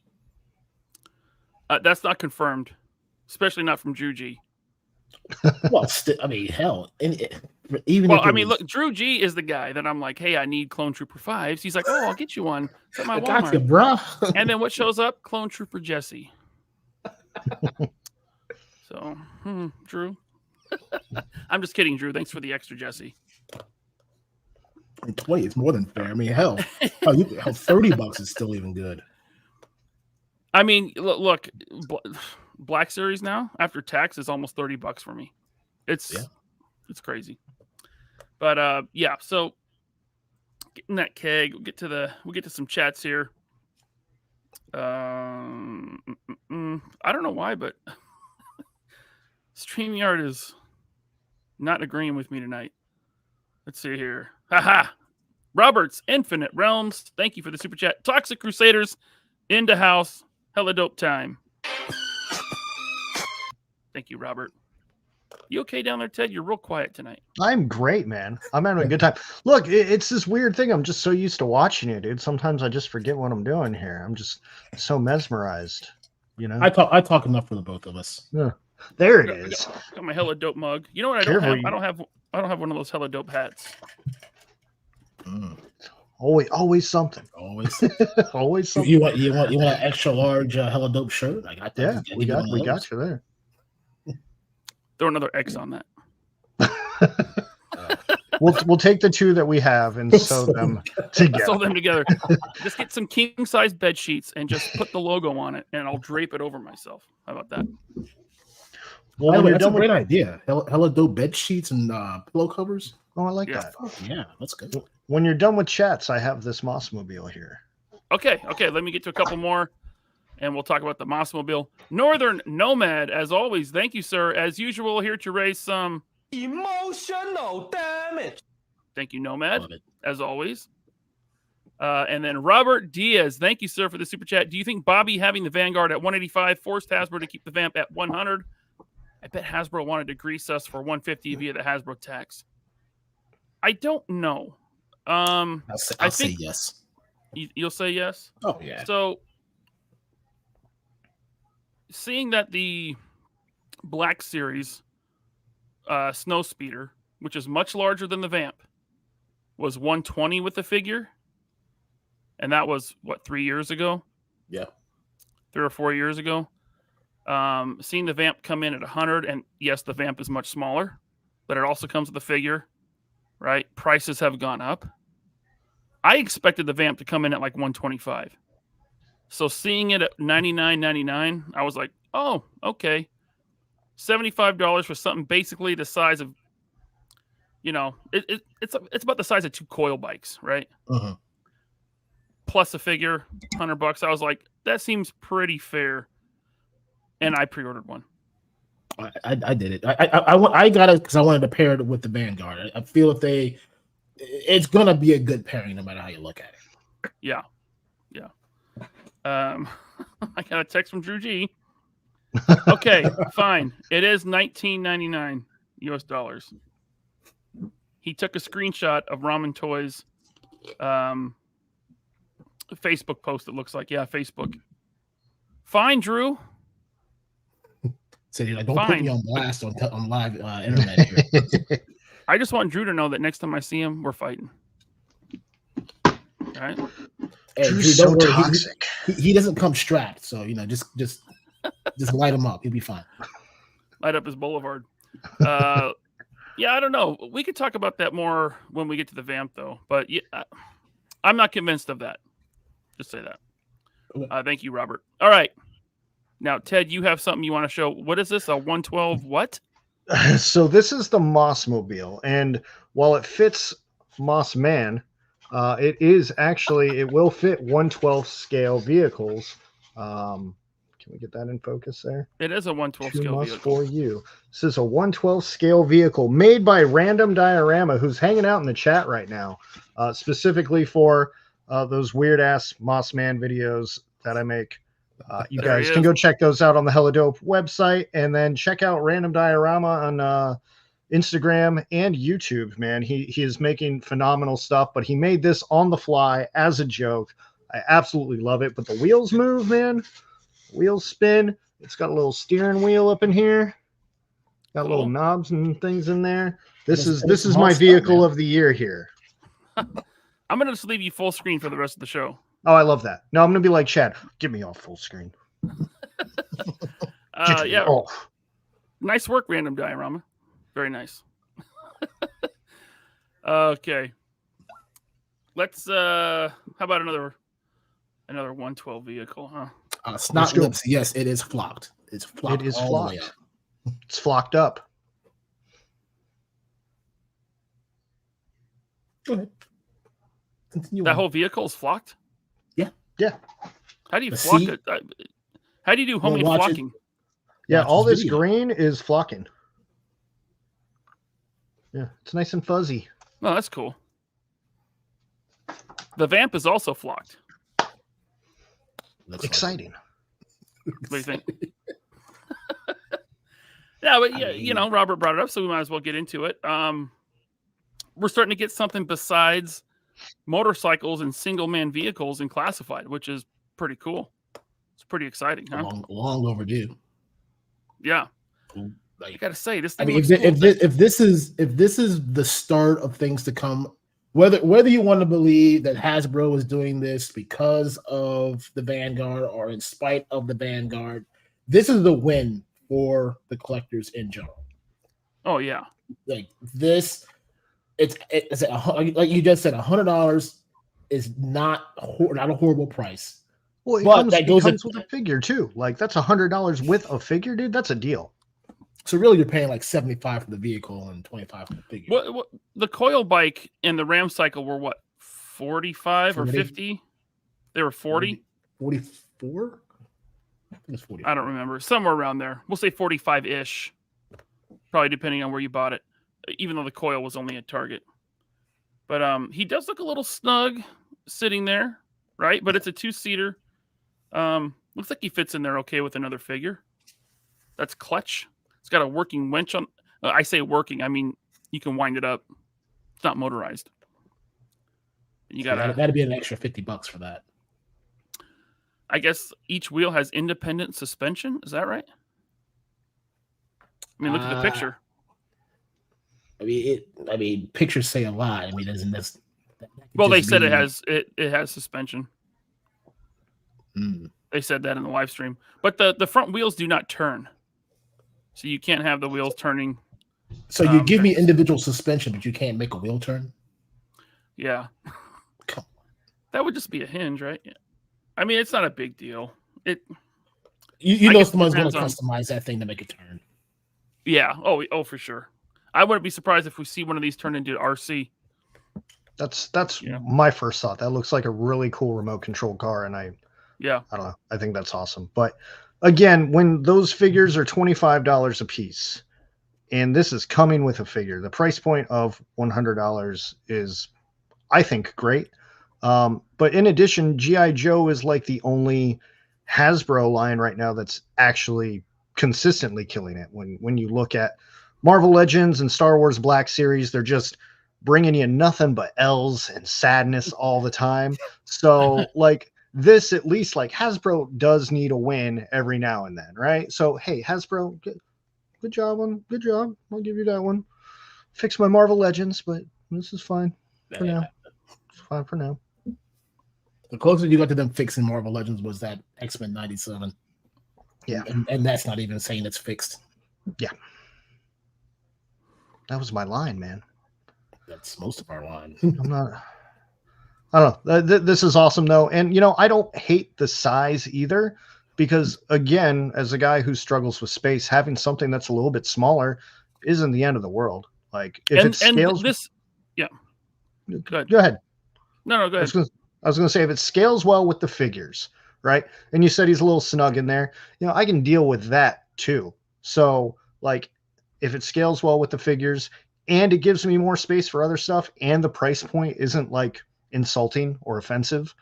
That's not confirmed, especially not from Drew G. Well, I mean, hell, look, Drew G is the guy that I'm like, hey, I need Clone Trooper 5s. He's like, oh, I'll get you one. It's at my Walmart. Got you, bro. And then what shows up? Clone Trooper Jesse. So, Drew. I'm just kidding, Drew. Thanks for the extra, Jesse. 20 is more than fair. I mean, hell, $30 is still even good. I mean, look, Black Series now after tax is almost $30 for me. It's crazy. But so getting that keg, we'll get to some chats here. I don't know why, but StreamYard is not agreeing with me tonight. Let's see here. Haha. Roberts, Infinite Realms. Thank you for the super chat. Toxic Crusaders, into house. Hella dope time. Thank you, Robert. You okay down there, Ted? You're real quiet tonight. I'm great, man. I'm having a good time. Look, it's this weird thing. I'm just so used to watching you, dude. Sometimes I just forget what I'm doing here. I'm just so mesmerized. I talk enough for the both of us. Yeah. There it is. Got my hella dope mug. You know what I don't have? I don't have one of those hella dope hats. Always something. Always something. You want an extra large hella dope shirt? I got that. Yeah, we got you there. Throw another X on that. We'll take the two that we have and sew them together. Sew them together. Just get some king size bed sheets and just put the logo on it, and I'll drape it over myself. How about that? Well, that's a great idea. Hella dope bed sheets and pillow covers. Oh, I like that. Yeah, that's good. When you're done with chats, I have this Mossmobile here. Okay. Let me get to a couple more, and we'll talk about the Mossmobile. Northern Nomad, as always. Thank you, sir. As usual, here to raise some emotional damage. Thank you, Nomad, as always. And then Robert Diaz, thank you, sir, for the super chat. Do you think Bobby having the Vanguard at 185 forced Hasbro to keep the Vamp at 100? I bet Hasbro wanted to grease us for 150 via the Hasbro tax. I don't know. I'll say yes. You'll say yes? Oh, yeah. So, seeing that the Black Series Snow Speeder, which is much larger than the Vamp, was 120 with the figure, and that was, 3 years ago? Yeah. 3 or 4 years ago. Seeing the Vamp come in at 100, and yes, the Vamp is much smaller, but it also comes with a figure, right? Prices have gone up. I expected the Vamp to come in at like 125. So seeing it at $99.99, I was like, oh, okay. $75 for something basically the size of, it's about the size of 2 coil bikes, right? Uh-huh. Plus a figure, $100. I was like, that seems pretty fair. And I pre-ordered one. I did it. I got it because I wanted to pair it with the Vanguard. I feel it's gonna be a good pairing no matter how you look at it. Yeah. I got a text from Drew G. Okay, fine. It is $19.99 US dollars. He took a screenshot of Ramen Toys Facebook post. It looks like, yeah, Facebook. Fine, Drew. So you're like, don't put Fine. me on blast on live internet here. I just want Drew to know that next time I see him, we're fighting. All right. Hey, Drew's Drew, so don't worry. toxic. He doesn't come strapped, so just light him up. He'll be fine. Light up his boulevard. Yeah, I don't know. We could talk about that more when we get to the vamp, though. But yeah, I'm not convinced of that. Just say that. Thank you, Robert. All right. Now, Ted, you have something you want to show. What is this? A 112 what? So this is the Mossmobile, and while it fits Moss Man, it will fit 1/12 scale vehicles. Can we get that in focus there? It is a 112 Two scale Moss vehicle. for you. This is a 1/12 scale vehicle made by Random Diorama, who's hanging out in the chat right now, specifically for those weird ass Moss Man videos that I make. You There guys he can is. go check those out on the Hella Dope website, and then check out Random Diorama on Instagram and YouTube. Man, he is making phenomenal stuff, but he made this on the fly as a joke. I absolutely love it. But the wheels move, man. Wheels spin. It's got a little steering wheel up in here. Got little Cool. knobs and things in there. This It's is my Moss vehicle man. of the year here. I'm going to just leave you full screen for the rest of the show. Oh, I love that. No, I'm gonna be like Chad. Give me off full screen. Get me Yeah, off. nice work, Random Diorama. Very nice. Okay. Let's, how about another 112 vehicle, huh? Snot go. lips. Yes, it is flocked. It's flocked. It is all the way flocked. up. It's flocked up. Go ahead. Continue. That on. whole vehicle is flocked? Yeah. How do you The flock seat- it? How do you do homemade watch it. flocking? Yeah, Watch all this this video. green is flocking. Yeah, it's nice and fuzzy. Oh, that's cool. The vamp is also flocked. Looks like Exciting. What do you think? Yeah, but yeah, Robert brought it up, so we might as well get into it. We're starting to get something besides motorcycles and single man vehicles in classified, which is pretty cool. It's pretty exciting, huh? long overdue. Yeah. I Like, gotta say, this I thing mean, looks cool. if this is the start of things to come, whether you want to believe that Hasbro is doing this because of the Vanguard or in spite of the Vanguard, this is the win for the collectors in general. Oh yeah. Like this, it's like you just said, $100 is not a horrible price. Well, But that it goes comes in- with a figure too. Like that's $100 with a figure, dude. That's a deal. So really, you're paying like $75 for the vehicle and $25 for the figure. What the coil bike and the Ram cycle were what, 45 or 40? 50? They were 40. 44? I think it's 44. I don't remember. Somewhere around there. We'll say 45-ish. Probably depending on where you bought it. Even though the coil was only at Target. But he does look a little snug sitting there, right? But it's a 2-seater. Looks like he fits in there okay with another figure. That's clutch. It's got a working winch on. I say working. I mean, you can wind it up. It's not motorized. You got to. that'd be an extra $50 for that. I guess each wheel has independent suspension. Is that right? I mean, look at the picture. I mean, pictures say a lot. I mean, doesn't this? Well, they said it has suspension. Mm. They said that in the live stream. But the front wheels do not turn. So you can't have the wheels turning. So you give me individual suspension, but you can't make a wheel turn. Yeah. Come That would just be a hinge, right? Yeah. I mean, it's not a big deal. I You know guess it someone's going to depends on- customize that thing to make it turn. Yeah. Oh, for sure. I wouldn't be surprised if we see one of these turn into RC. That's Yeah. my first thought. That looks like a really cool remote control car, and Yeah. I don't know. I think that's awesome. But again, when those figures are $25 a piece, and this is coming with a figure, the price point of $100 is, I think, great. But in addition, G.I. Joe is like the only Hasbro line right now that's actually consistently killing it. When you look at Marvel Legends and Star Wars Black Series, they're just bringing you nothing but L's and sadness all the time. So like this, at least like Hasbro does need a win every now and then, right? So hey, Hasbro, good job. I'll give you that one. Fix my Marvel Legends, but this is fine for now. It's fine for now. The closest you got to them fixing Marvel Legends was that X-Men 97. Yeah. And that's not even saying it's fixed. Yeah. That was my line, man. That's most of our line. I don't know. This is awesome, though. And, you know, I don't hate the size either, because, again, as a guy who struggles with space, having something that's a little bit smaller isn't the end of the world. Like, if it scales. Yeah. Go ahead. Go ahead. No, go ahead. I was going to say, if it scales well with the figures, right? And you said he's a little snug in there. You know, I can deal with that too. So, like, if it scales well with the figures and it gives me more space for other stuff and the price point isn't like insulting or offensive,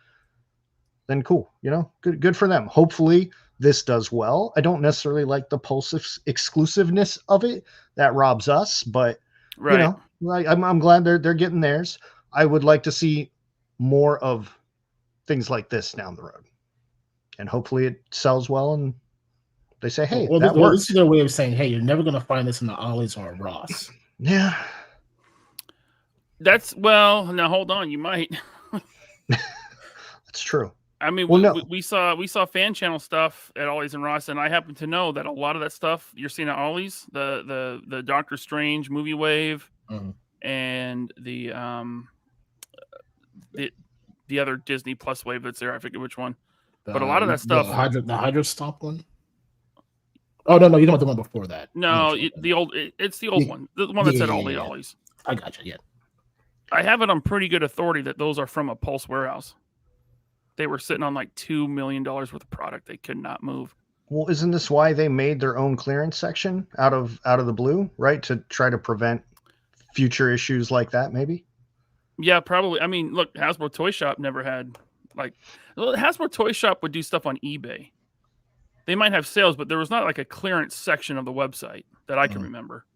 then cool. You know, good for them. Hopefully this does well. I don't necessarily like the Pulse exclusiveness of it. That robs us, but Right. you know, I'm glad they're getting theirs. I would like to see more of things like this down the road, and hopefully it sells well and they say, hey, that works. This is their way of saying, hey, you're never going to find this in the Ollie's or Ross. Yeah. Now hold on, you might. That's true. I mean, Well, we saw fan channel stuff at Ollie's and Ross, and I happen to know that a lot of that stuff you're seeing at Ollie's, the Doctor Strange movie wave, and the other Disney Plus wave that's there. I forget which one, but a lot of that stuff. The Hydra Stomp one. Oh no, you don't want the one before that. No, it's the old one, the one that's at all the Ollie's. I got you. Yeah, I have it on pretty good authority that those are from a Pulse warehouse. They were sitting on like $2 million worth of product they could not move. Well, isn't this why they made their own clearance section out of the blue, right? To try to prevent future issues like that, maybe? Yeah, probably. I mean, look, Hasbro Toy Shop never had Hasbro Toy Shop would do stuff on eBay. They might have sales, but there was not like a clearance section of the website that I can remember.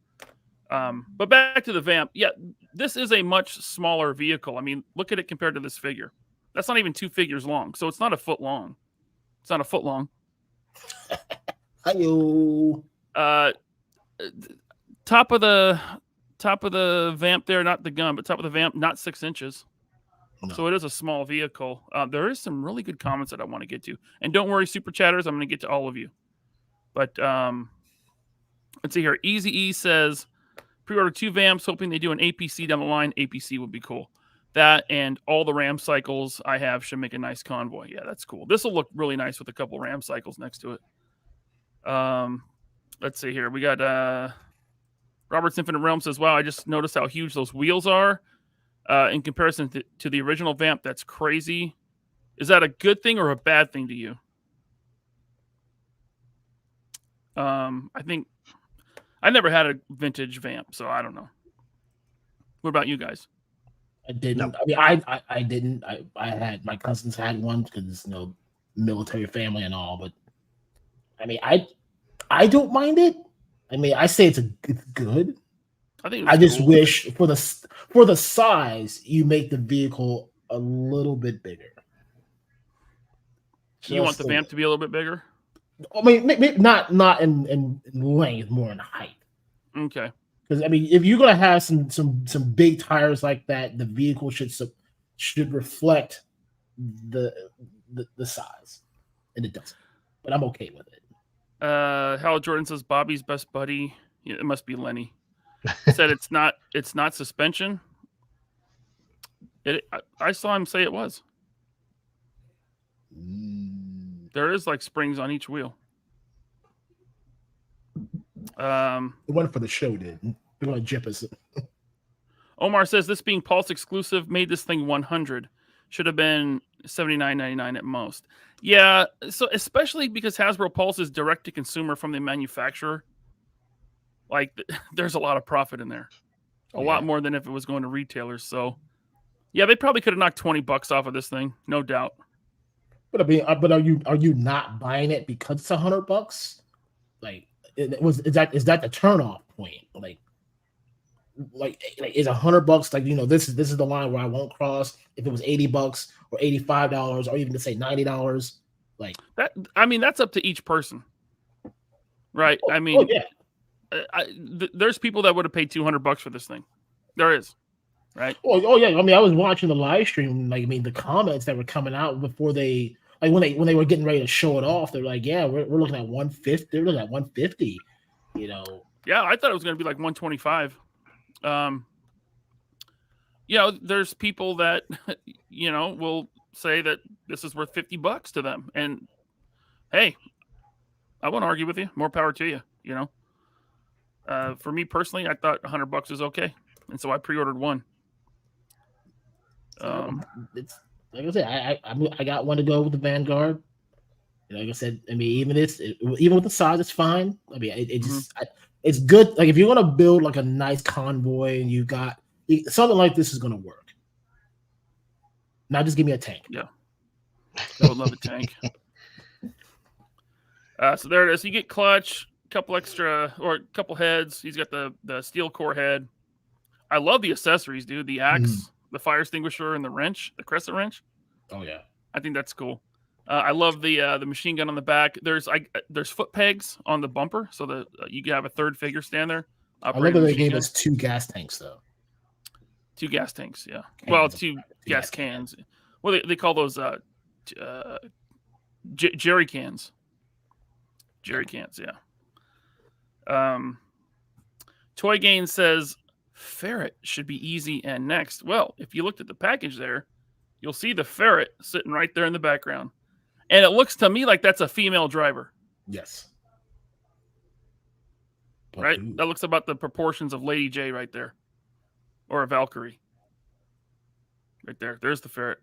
But back to the Vamp. Yeah, this is a much smaller vehicle. I mean, look at it compared to this figure. That's not even 2 figures long, so it's not a foot long. It's not a foot long. Hi-yo. Top of the Vamp there, not the gun, but top of the Vamp, not 6 inches. No. So it is a small vehicle. There is some really good comments that I want to get to. And don't worry, Super Chatters, I'm going to get to all of you. But let's see here. Easy E says, pre-order 2 Vamps, hoping they do an APC down the line. APC would be cool. That and all the Ram cycles I have should make a nice convoy. Yeah, that's cool. This will look really nice with a couple Ram cycles next to it. Let's see here. We got Robert's Infinite Realm says, wow, I just noticed how huge those wheels are. In comparison to the original Vamp, that's crazy. Is that a good thing or a bad thing to you? I think I never had a vintage Vamp, so I don't know. What about you guys? I didn't. No. I mean, I didn't. I had my cousins had one because military family and all. But I mean, I don't mind it. I mean, I say it's good. I just wish for the size you make the vehicle a little bit bigger. You want the Vamp to be a little bit bigger? I mean, maybe not in length, more in height. Okay. Because I mean, if you're gonna have some big tires like that, the vehicle should reflect the size, and it doesn't. But I'm okay with it. Hal Jordan says Bobby's best buddy. Yeah, it must be Lenny. Said it's not suspension. I saw him say it was. There is like springs on each wheel. The one for the show did. They're going to jip us. Omar says this being Pulse exclusive made this thing 100. Should have been $79.99 at most. Yeah, so especially because Hasbro Pulse is direct to consumer from the manufacturer. Like, there's a lot of profit in there. A lot more than if it was going to retailers. So, yeah, they probably could have knocked $20 off of this thing, no doubt. But I mean, are you not buying it because it's $100? Like, is that the turnoff point? Like is $100 like, you know, this is the line where I won't cross. If it was $80 or $85 or even to say $90, like that. I mean, that's up to each person, right? I mean, there's people that would have paid $200 for this thing. There is, right? Oh yeah. I mean, I was watching the live stream. Like, I mean, the comments that were coming out before they, like, when they were getting ready to show it off, they're like, yeah, we're looking at 150. They're looking at 150. You know. Yeah, I thought it was going to be like 125. You know, there's people that, you know, will say that this is worth $50 to them. And hey, I won't argue with you. More power to you, you know. For me personally, I thought $100 is okay. And so I pre-ordered one. It's like I said, I got one to go with the Vanguard. Like I said, I mean, even with the size, it's fine. I mean, it just it's good. Like, if you're gonna build like a nice convoy and you got something like this is gonna work. Now, just give me a tank. Yeah, I would love a tank. So there it is. You get clutch, couple extra or a couple heads. He's got the steel core head. I love the accessories, dude. The axe, the fire extinguisher, and the wrench, the crescent wrench. Oh yeah, I think that's cool. I love the machine gun on the back. There's foot pegs on the bumper, so that you can have a third figure stand there. I love that they gave us 2 gas tanks though. 2 gas tanks, yeah. Well, 2 gas cans. Well, they call those jerry cans. Jerry cans, yeah. Toy Gain says ferret should be easy and next. Well, if you looked at the package there, you'll see the ferret sitting right there in the background. And it looks to me like that's a female driver. Yes. Right? That looks about the proportions of Lady J right there. Or a Valkyrie. Right there. There's the ferret.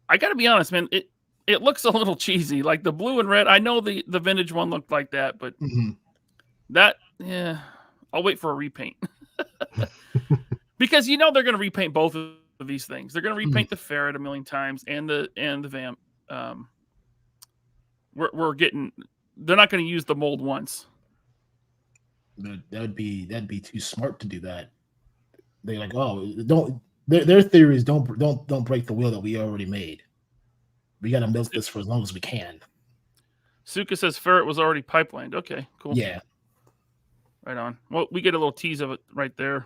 I got to be honest, man. It looks a little cheesy. Like the blue and red. I know the vintage one looked like that, but that, yeah, I'll wait for a repaint. Because you know they're going to repaint both of these things. They're going to repaint the ferret a million times and the vamp. We're getting. They're not going to use the mold once. That'd be too smart to do that. They're like, oh, don't. Their theory is don't break the wheel that we already made. We got to milk this for as long as we can. Suka says ferret was already pipelined. Okay, cool. Yeah. Right on. Well, we get a little tease of it right there.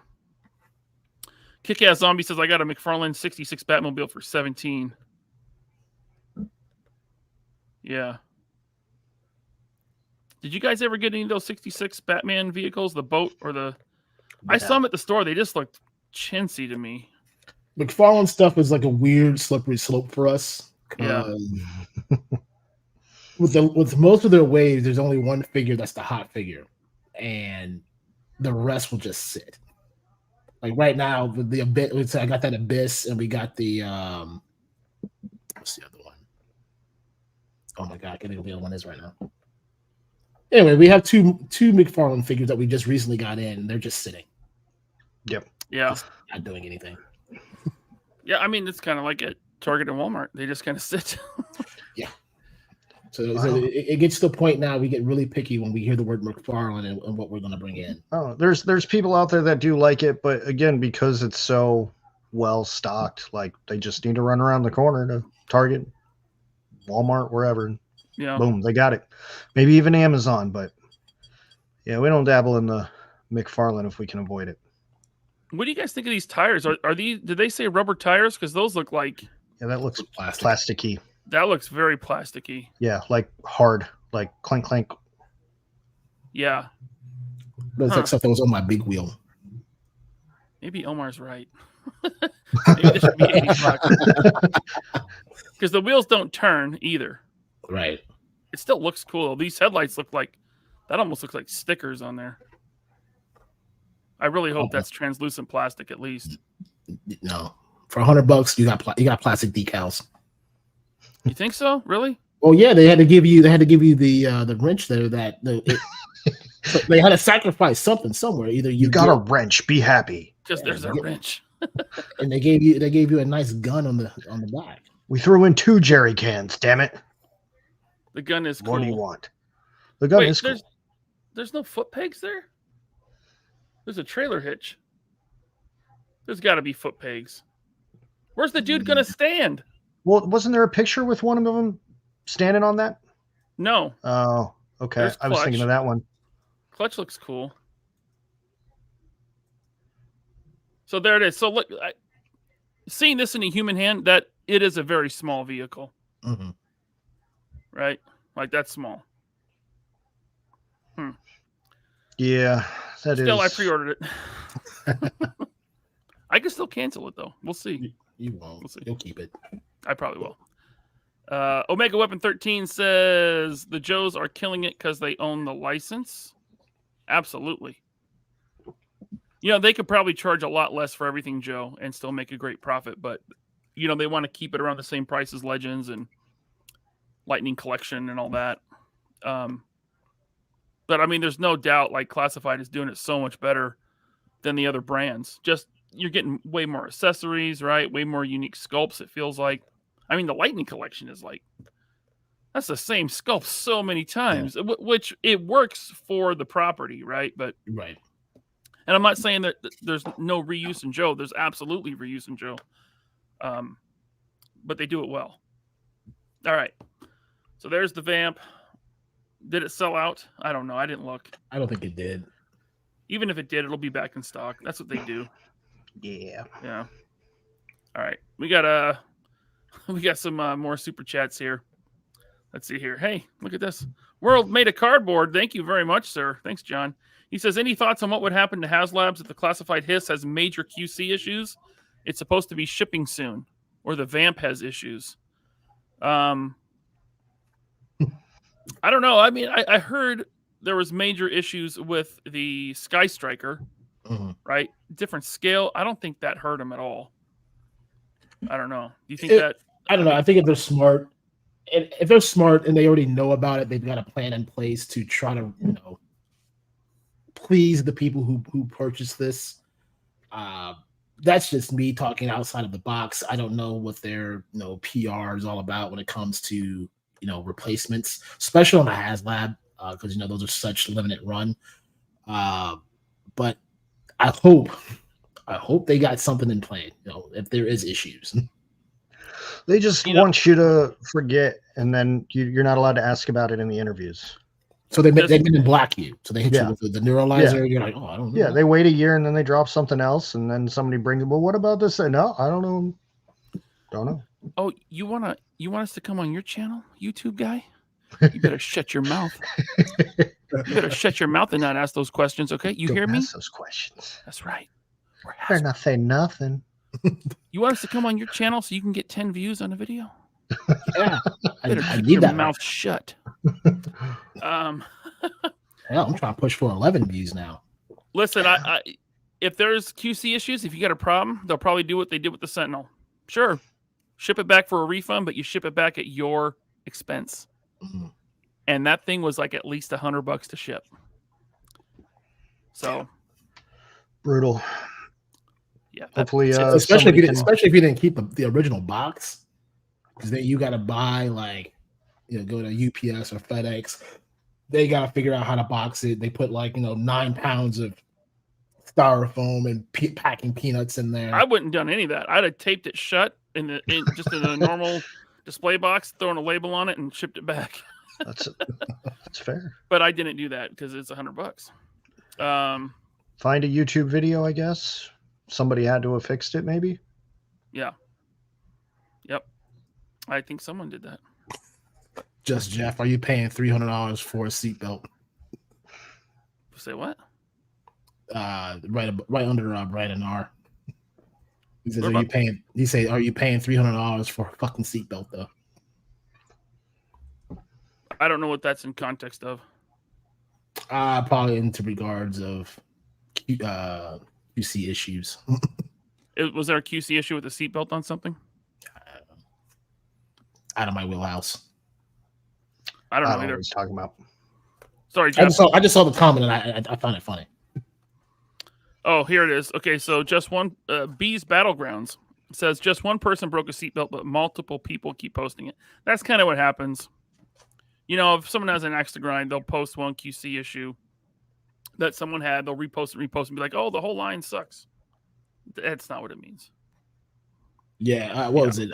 Kick-Ass Zombie says, I got a McFarlane 66 Batmobile for 17. Yeah. Did you guys ever get any of those 66 Batman vehicles, the boat or the... Yeah. I saw them at the store. They just looked chintzy to me. McFarlane stuff is like a weird slippery slope for us. Yeah. With most of their waves, there's only one figure that's the hot figure. And the rest will just sit. Like right now, with the Abyss, I got that Abyss, and we got the what's the other one? Oh my god, I can't think of what the other one is right now. Anyway, we have two McFarlane figures that we just recently got in, and they're just sitting. Yep. Yeah. Just not doing anything. Yeah, I mean it's kind of like at Target and Walmart. They just kind of sit. Yeah. So it gets to the point now we get really picky when we hear the word McFarlane and what we're going to bring in. Oh, there's people out there that do like it, but again, because it's so well stocked, like they just need to run around the corner to Target, Walmart, wherever. Yeah. Boom, they got it. Maybe even Amazon, but yeah, we don't dabble in the McFarlane if we can avoid it. What do you guys think of these tires? Are these? Did they say rubber tires? Because those look like. Yeah, that looks plasticky. That looks very plasticky. Yeah, like hard, like clank clank. Yeah. That's like stuff that was on my big wheel. Maybe Omar's right. Maybe this should be $80. Because the wheels don't turn either. Right. It still looks cool. These headlights look like that. Almost looks like stickers on there. I really hope that's translucent plastic at least. No, for $100 you got plastic decals. You think so? Really? Well, yeah, they had to give you the wrench there so they had to sacrifice something somewhere. Either You got a wrench. Be happy. Because there's a wrench. and they gave you a nice gun on the back. We threw in 2 jerry cans. Damn it! The gun is cool. What do you want? The gun is cool. There's no foot pegs there? There's a trailer hitch. There's got to be foot pegs. Where's the dude going to stand? Well, wasn't there a picture with one of them standing on that? No. Oh, okay. There's I was thinking of that one. Clutch looks cool. So there it is. So look, seeing this in a human hand, that it is a very small vehicle. Mm-hmm. Right? Like that's small. Yeah, that Still, I is. pre-ordered it. I can still cancel it though. We'll see. You won't. We'll see. You'll keep it. I probably will. Omega Weapon 13 says the Joes are killing it because they own the license. Absolutely. You know, they could probably charge a lot less for everything Joe and still make a great profit, but you know, they want to keep it around the same price as Legends and Lightning Collection and all that. But I mean, there's no doubt like Classified is doing it so much better than the other brands. Just you're getting way more accessories, right? Way more unique sculpts, it feels like. I mean, the Lightning Collection is like, that's the same sculpt so many times, which it works for the property, right? But Right. and I'm not saying that there's no reuse in Joe. There's absolutely reuse in Joe. But they do it well. All right. So there's the Vamp. Did it sell out? I don't know. I didn't look. I don't think it did. Even if it did, it'll be back in stock. That's what they do. Yeah. Yeah. All right. We got some more super chats here. Let's see here. Hey, look at this. World made a cardboard. Thank you very much, sir. Thanks, John. He says, any thoughts on what would happen to HasLabs if the classified Hiss has major QC issues? It's supposed to be shipping soon, or the Vamp has issues. I don't know. I mean, I heard there was major issues with the Sky Striker, right? Different scale. I don't think that hurt him at all. I don't know. Do you think that? I don't know. I think if they're smart, and they already know about it, they've got a plan in place to try to, please the people who purchase this. That's just me talking outside of the box. I don't know what their PR is all about when it comes to replacements, especially on the HasLab, because those are such limited run. But I hope they got something in play. If there is issues, they just want you to forget, and then you're not allowed to ask about it in the interviews. So they didn't block you. So they hit you with the neuralizer. Yeah. You're like, oh, I don't know. Yeah, they wait a year and then they drop something else, and then somebody brings it. Well, what about this? No, I don't know. Don't know. Oh, you want us to come on your channel, YouTube guy? You better shut your mouth. You better shut your mouth and not ask those questions, okay? You Don't hear me? ask those questions. That's right. Better not say nothing. You want us to come on your channel so you can get 10 views on a video? Yeah, I need that mouth shut. Hell, I'm trying to push for 11 views now. Listen, I if there's QC issues, if you got a problem, they'll probably do what they did with the Sentinel. Sure, ship it back for a refund, but you ship it back at your expense. Mm-hmm. And that thing was like at least $100 to ship. So brutal. Yeah. Hopefully, especially if you didn't keep the original box, because then you got to buy go to UPS or FedEx. They got to figure out how to box it. They put 9 pounds of styrofoam and packing peanuts in there. I wouldn't done any of that. I'd have taped it shut in a normal display box, thrown a label on it, and shipped it back. That's fair. But I didn't do that because it's $100. Find a YouTube video, I guess. Somebody had to have fixed it, maybe. Yeah. Yep. I think someone did that. Just Jeff, are you paying $300 for a seatbelt? Say what? Right under Brandon R. He says, "Are you paying $300 for a fucking seatbelt though?" I don't know what that's in context of. Probably into regards of QC issues. Was there a QC issue with the seatbelt on something? Out of my wheelhouse. I don't know know either. what he's talking about. Sorry, Jeff. I just saw the comment and I found it funny. Oh, here it is. Okay, so just one Bees Battlegrounds says just one person broke a seatbelt, but multiple people keep posting it. That's kind of what happens. You know, if someone has an axe to grind, they'll post one QC issue that someone had. They'll repost and be like, "Oh, the whole line sucks." That's not what it means. Yeah, what was it?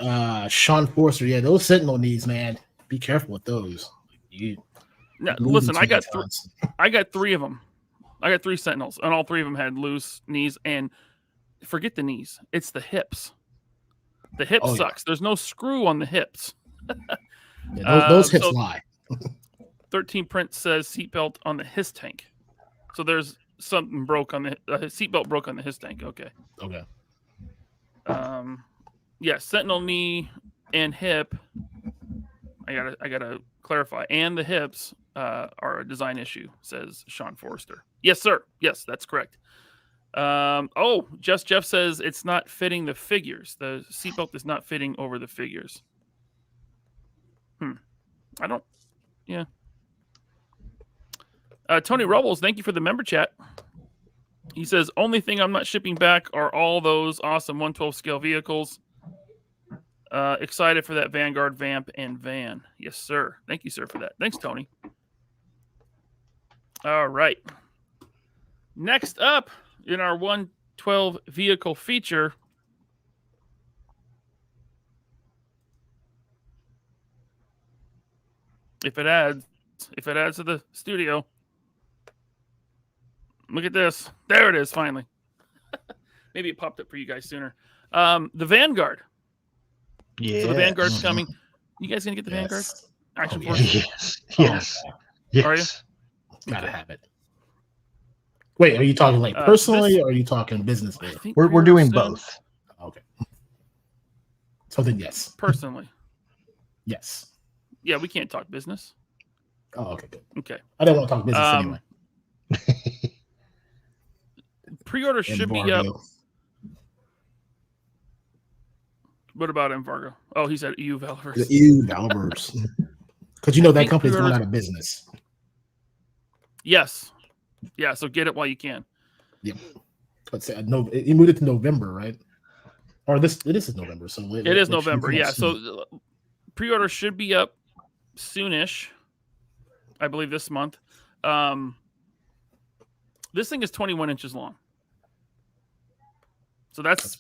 Sean Forster. Yeah, those Sentinel knees, man. Be careful with those. Now, listen, I got three of them. I got 3 Sentinels, and all 3 of them had loose knees. And forget the knees; it's the hips. The hip sucks. There's no screw on the hips. Yeah, those hips lie. 13 Print says seatbelt on the his tank. So there's something broke on the seatbelt broke on the his tank. Okay. Okay. Yeah, Sentinel knee and hip. I gotta clarify. And the hips are a design issue, says Sean Forster. Yes, sir. Yes, that's correct. Jeff says it's not fitting the figures. The seatbelt is not fitting over the figures. I don't. Yeah. Tony Rubbles, thank you for the member chat. He says, only thing I'm not shipping back are all those awesome 112 scale vehicles. Excited for that Vanguard Vamp and van. Yes, sir. Thank you, sir, for that. Thanks, Tony. All right. Next up in our 112 vehicle feature, if it adds to the studio. Look at this. There it is, finally. Maybe it popped up for you guys sooner. The Vanguard. Yeah. So the Vanguard's coming. You guys gonna get the Vanguard? Action Force? Yes. Yes. Yes. Are you? Gotta have it. Wait, are you talking like personally or are you talking business? We're doing both. Okay. So then yes. Personally. Yes. Yeah, we can't talk business. Oh, okay, good. Okay. I don't want to talk business anyway. Pre-order should be up. What about Embargo? Oh, he said EU Valverse. The EU Valverse. Because you know that company's going out of business. Yes. Yeah, so get it while you can. Yep. But you moved it to November, right? Or this is November, so it is November. Yeah, so pre-order should be up soonish. I believe this month. This thing is 21 inches long. So that's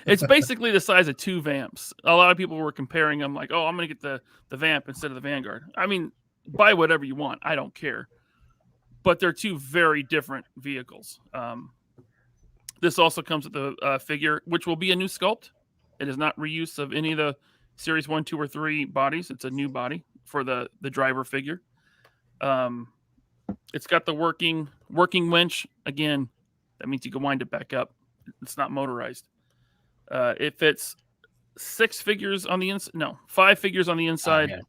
it's basically the size of 2 Vamps. A lot of people were comparing them like, oh, I'm going to get the Vamp instead of the Vanguard. I mean, buy whatever you want. I don't care. But they're 2 very different vehicles. This also comes with the figure, which will be a new sculpt. It is not reuse of any of the Series 1, 2, or 3 bodies. It's a new body for the driver figure. It's got the working winch. Again, that means you can wind it back up. It's not motorized. It fits 6 figures on the inside. No, 5 figures on the inside. Yeah.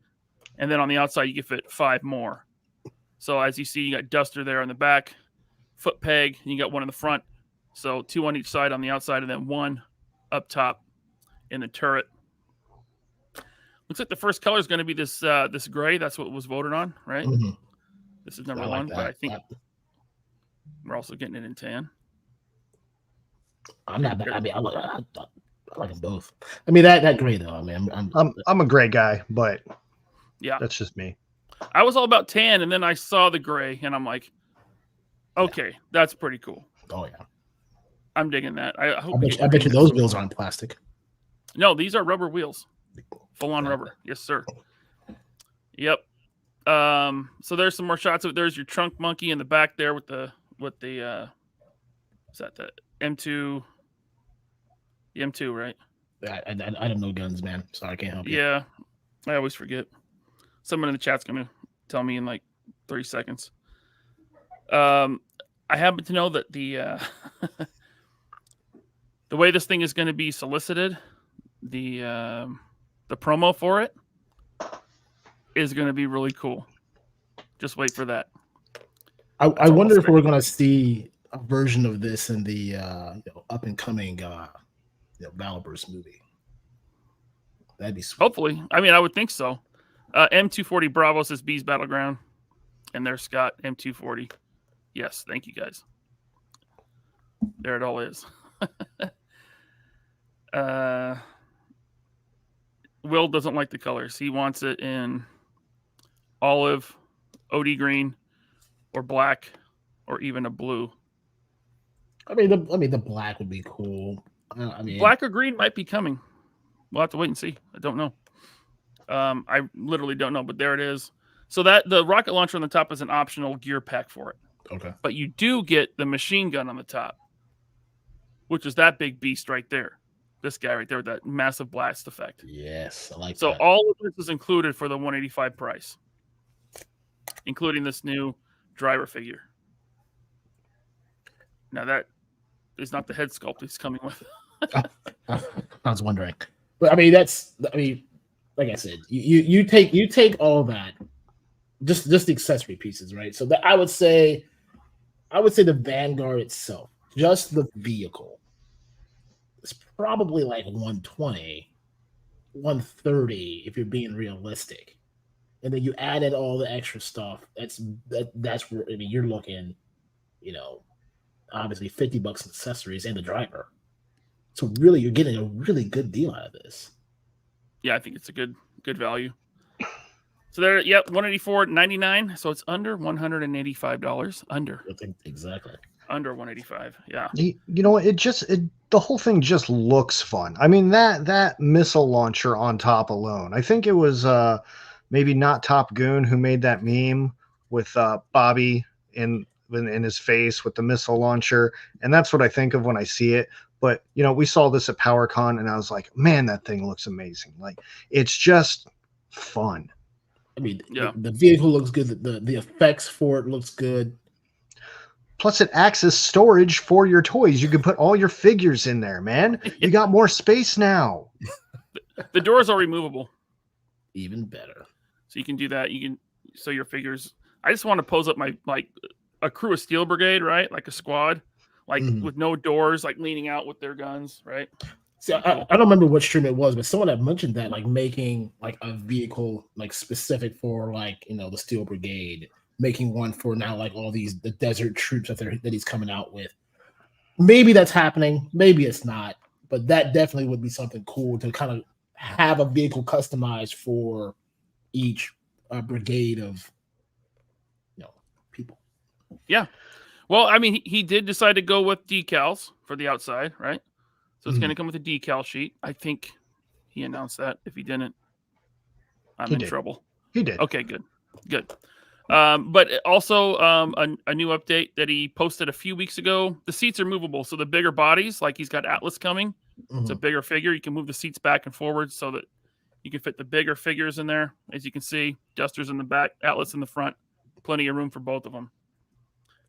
And then on the outside, you can fit 5 more. So as you see, you got Duster there on the back, foot peg, and you got one in the front. So 2 on each side on the outside, and then 1 up top in the turret. Looks like the first color is going to be this gray. That's what was voted on, right? Mm-hmm. This is number 1, but I think we're also getting it in tan. I'm not bad. I mean, I like them both. I mean, that gray though. I mean, I'm a gray guy, but yeah, that's just me. I was all about tan, and then I saw the gray, and I'm like, okay, that's pretty cool. Oh yeah, I'm digging that. I bet you those wheels aren't plastic. No, these are rubber wheels, full on rubber. Yes, sir. Yep. So there's some more shots of it. There's your trunk monkey in the back there with the is that the M2? The M2, right? I don't know guns, man. Sorry, I can't help you. Yeah, I always forget. Someone in the chat's gonna tell me in like 30 seconds. I happen to know that the way this thing is going to be solicited, the promo for it is going to be really cool. Just wait for that. I all I'll wonder if say. we're going to see a version of this in the up and coming Valorverse movie. That'd be sweet. Hopefully. I mean, I would think so. M240 Bravo says Bees Battleground. And there's Scott, M240. Yes, thank you guys. There it all is. Will doesn't like the colors. He wants it in olive, OD green, or black, or even a blue. I mean, the black would be cool. I mean, Black or green might be coming. We'll have to wait and see. I don't know. I literally don't know, but there it is. So that the rocket launcher on the top is an optional gear pack for it. Okay. But you do get the machine gun on the top, which is that big beast right there. This guy right there with that massive blast effect. Yes, I like So that. all of this is included for the $185 price, including this new driver figure. Now that is not the head sculpt he's coming with. I was wondering, but I mean, like I said, you take all that, just the accessory pieces, right? So that I would say the Vanguard itself, just the vehicle, is probably like 120, 130 if you're being realistic, and then you add in all the extra stuff. That's where I mean you're looking, obviously $50 in accessories and the driver. So really, you're getting a really good deal out of this. Yeah, I think it's a good value. So there, yep, $184.99. So it's under $185. Under Exactly. Under $185. Yeah. You know, the whole thing just looks fun. I mean, that missile launcher on top alone. I think it was maybe not Top Goon who made that meme with Bobby in his face with the missile launcher, and that's what I think of when I see it. But we saw this at PowerCon, and I was like, man, that thing looks amazing. Like, it's just fun. I mean, yeah, the vehicle looks good. The effects for it looks good. Plus, it acts as storage for your toys. You can put all your figures in there, man. You got more space now. The doors are removable. Even better. So you can do that. So your figures. I just want to pose up a crew of Steel Brigade, right? Like a squad, with no doors, like leaning out with their guns, right? See, I don't remember what stream it was, but someone had mentioned that, like making like a vehicle like specific for the Steel Brigade, making one for now like all the desert troops that he's coming out with. Maybe that's happening, maybe it's not, but that definitely would be something cool to kind of have a vehicle customized for each brigade of people. Yeah. Well, I mean, he did decide to go with decals for the outside, right? So it's going to come with a decal sheet. I think he announced that. If he didn't, I'm in trouble. He did. Okay, good. But also a new update that he posted a few weeks ago. The seats are movable, so the bigger bodies, like he's got Atlas coming. It's a bigger figure. You can move the seats back and forward so that you can fit the bigger figures in there. As you can see, Duster's in the back, Atlas in the front. Plenty of room for both of them.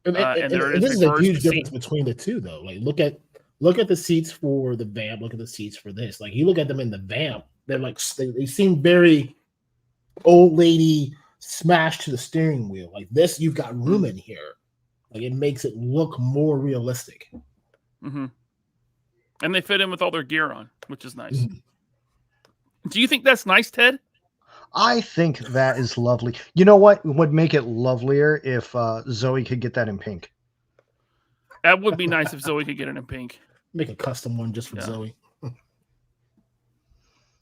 And this is a huge difference between the two, though. Like, look at the seats for the Vamp. Look at the seats for this. Like, you look at them in the Vamp, they're like they seem very old lady smashed to the steering wheel. Like this, you've got room in here. Like, it makes it look more realistic. Mm-hmm. And they fit in with all their gear on, which is nice. Do you think that's nice, Ted? I think that is lovely. You know what would make it lovelier if Zoe could get that in pink? That would be nice if Zoe could get it in pink. Make a custom one just for Zoe.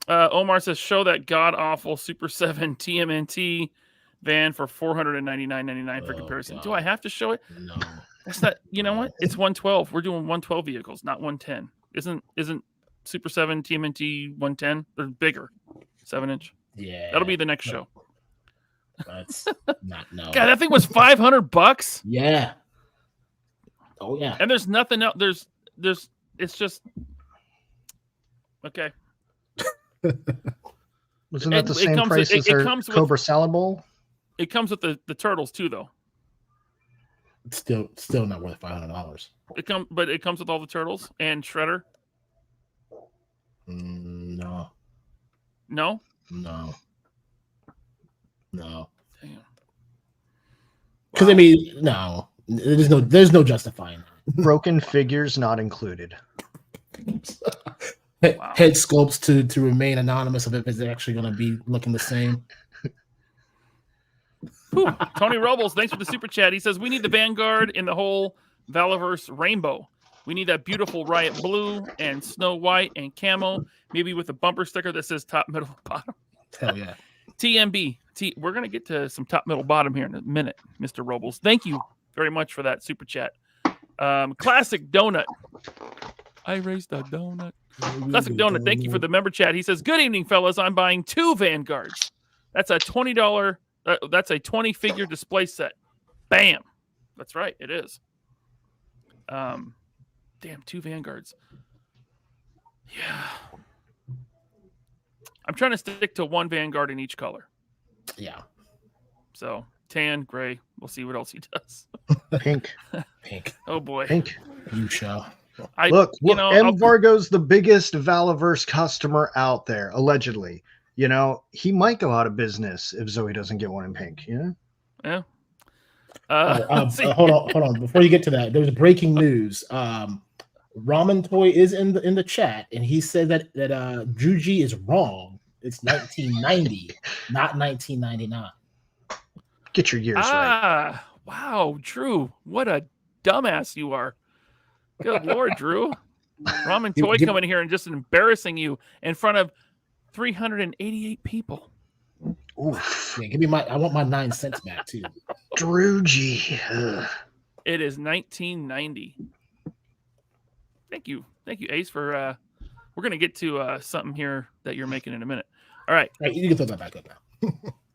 Omar says, show that god-awful Super 7 TMNT van for $499.99 for comparison. God. Do I have to show it? No. That's not, you know what? It's 112. We're doing 112 vehicles, not 110. Isn't Super 7 TMNT 110? They're bigger. 7-inch. Yeah. That'll be the next show. That's not, no. God, that thing was $500. Yeah. Oh, yeah. And there's nothing else. There's, it's just, okay. Wasn't that the same price as their Cobra Salad Bowl? It comes with the turtles too, though. It's still not worth $500. But it comes with all the turtles and Shredder. No. No. No. No. Damn. Because Wow. I mean, no, there's no justifying Broken figures not included. that. Wow. Head sculpts to remain anonymous of if it's actually going to be looking the same. Whew. Tony Robles, thanks for the super chat. He says we need the Vanguard in the whole Valaverse rainbow. We need that beautiful Riot blue and Snow White and camo, maybe with a bumper sticker that says top, middle, bottom. Hell yeah. TMB. We're going to get to some top, middle, bottom here in a minute, Mr. Robles. Thank you very much for that super chat. Classic Donut. I raised a donut. Classic Donut, thank you for the member chat. He says, good evening, fellas. I'm buying 2 Vanguards. That's a $20, that's a 20 figure display set. Bam. That's right. It is. Damn, 2 Vanguards. Yeah. I'm trying to stick to 1 Vanguard in each color. Yeah. So tan, gray. We'll see what else he does. Pink. Pink. Oh boy. Pink. You shall. Look, I'll- Vargo's the biggest Valaverse customer out there, allegedly. You know, he might go out of business if Zoe doesn't get one in pink. You know? Yeah. Hold on. Before you get to that, there's breaking news. Ramen Toy is in the chat, and he said that Juji is wrong. It's 1990, not 1999. Get your years right. Wow, Drew. What a dumbass you are. Good Lord, Drew. Ramen Toy coming here and just embarrassing you in front of 388 people. Oof. Yeah, give me I want my 9 cents back too. Drew G. Ugh. It is 1990. Thank you, Ace, for we're gonna get to something here that you're making in a minute. All right. All right, you can throw that back up now.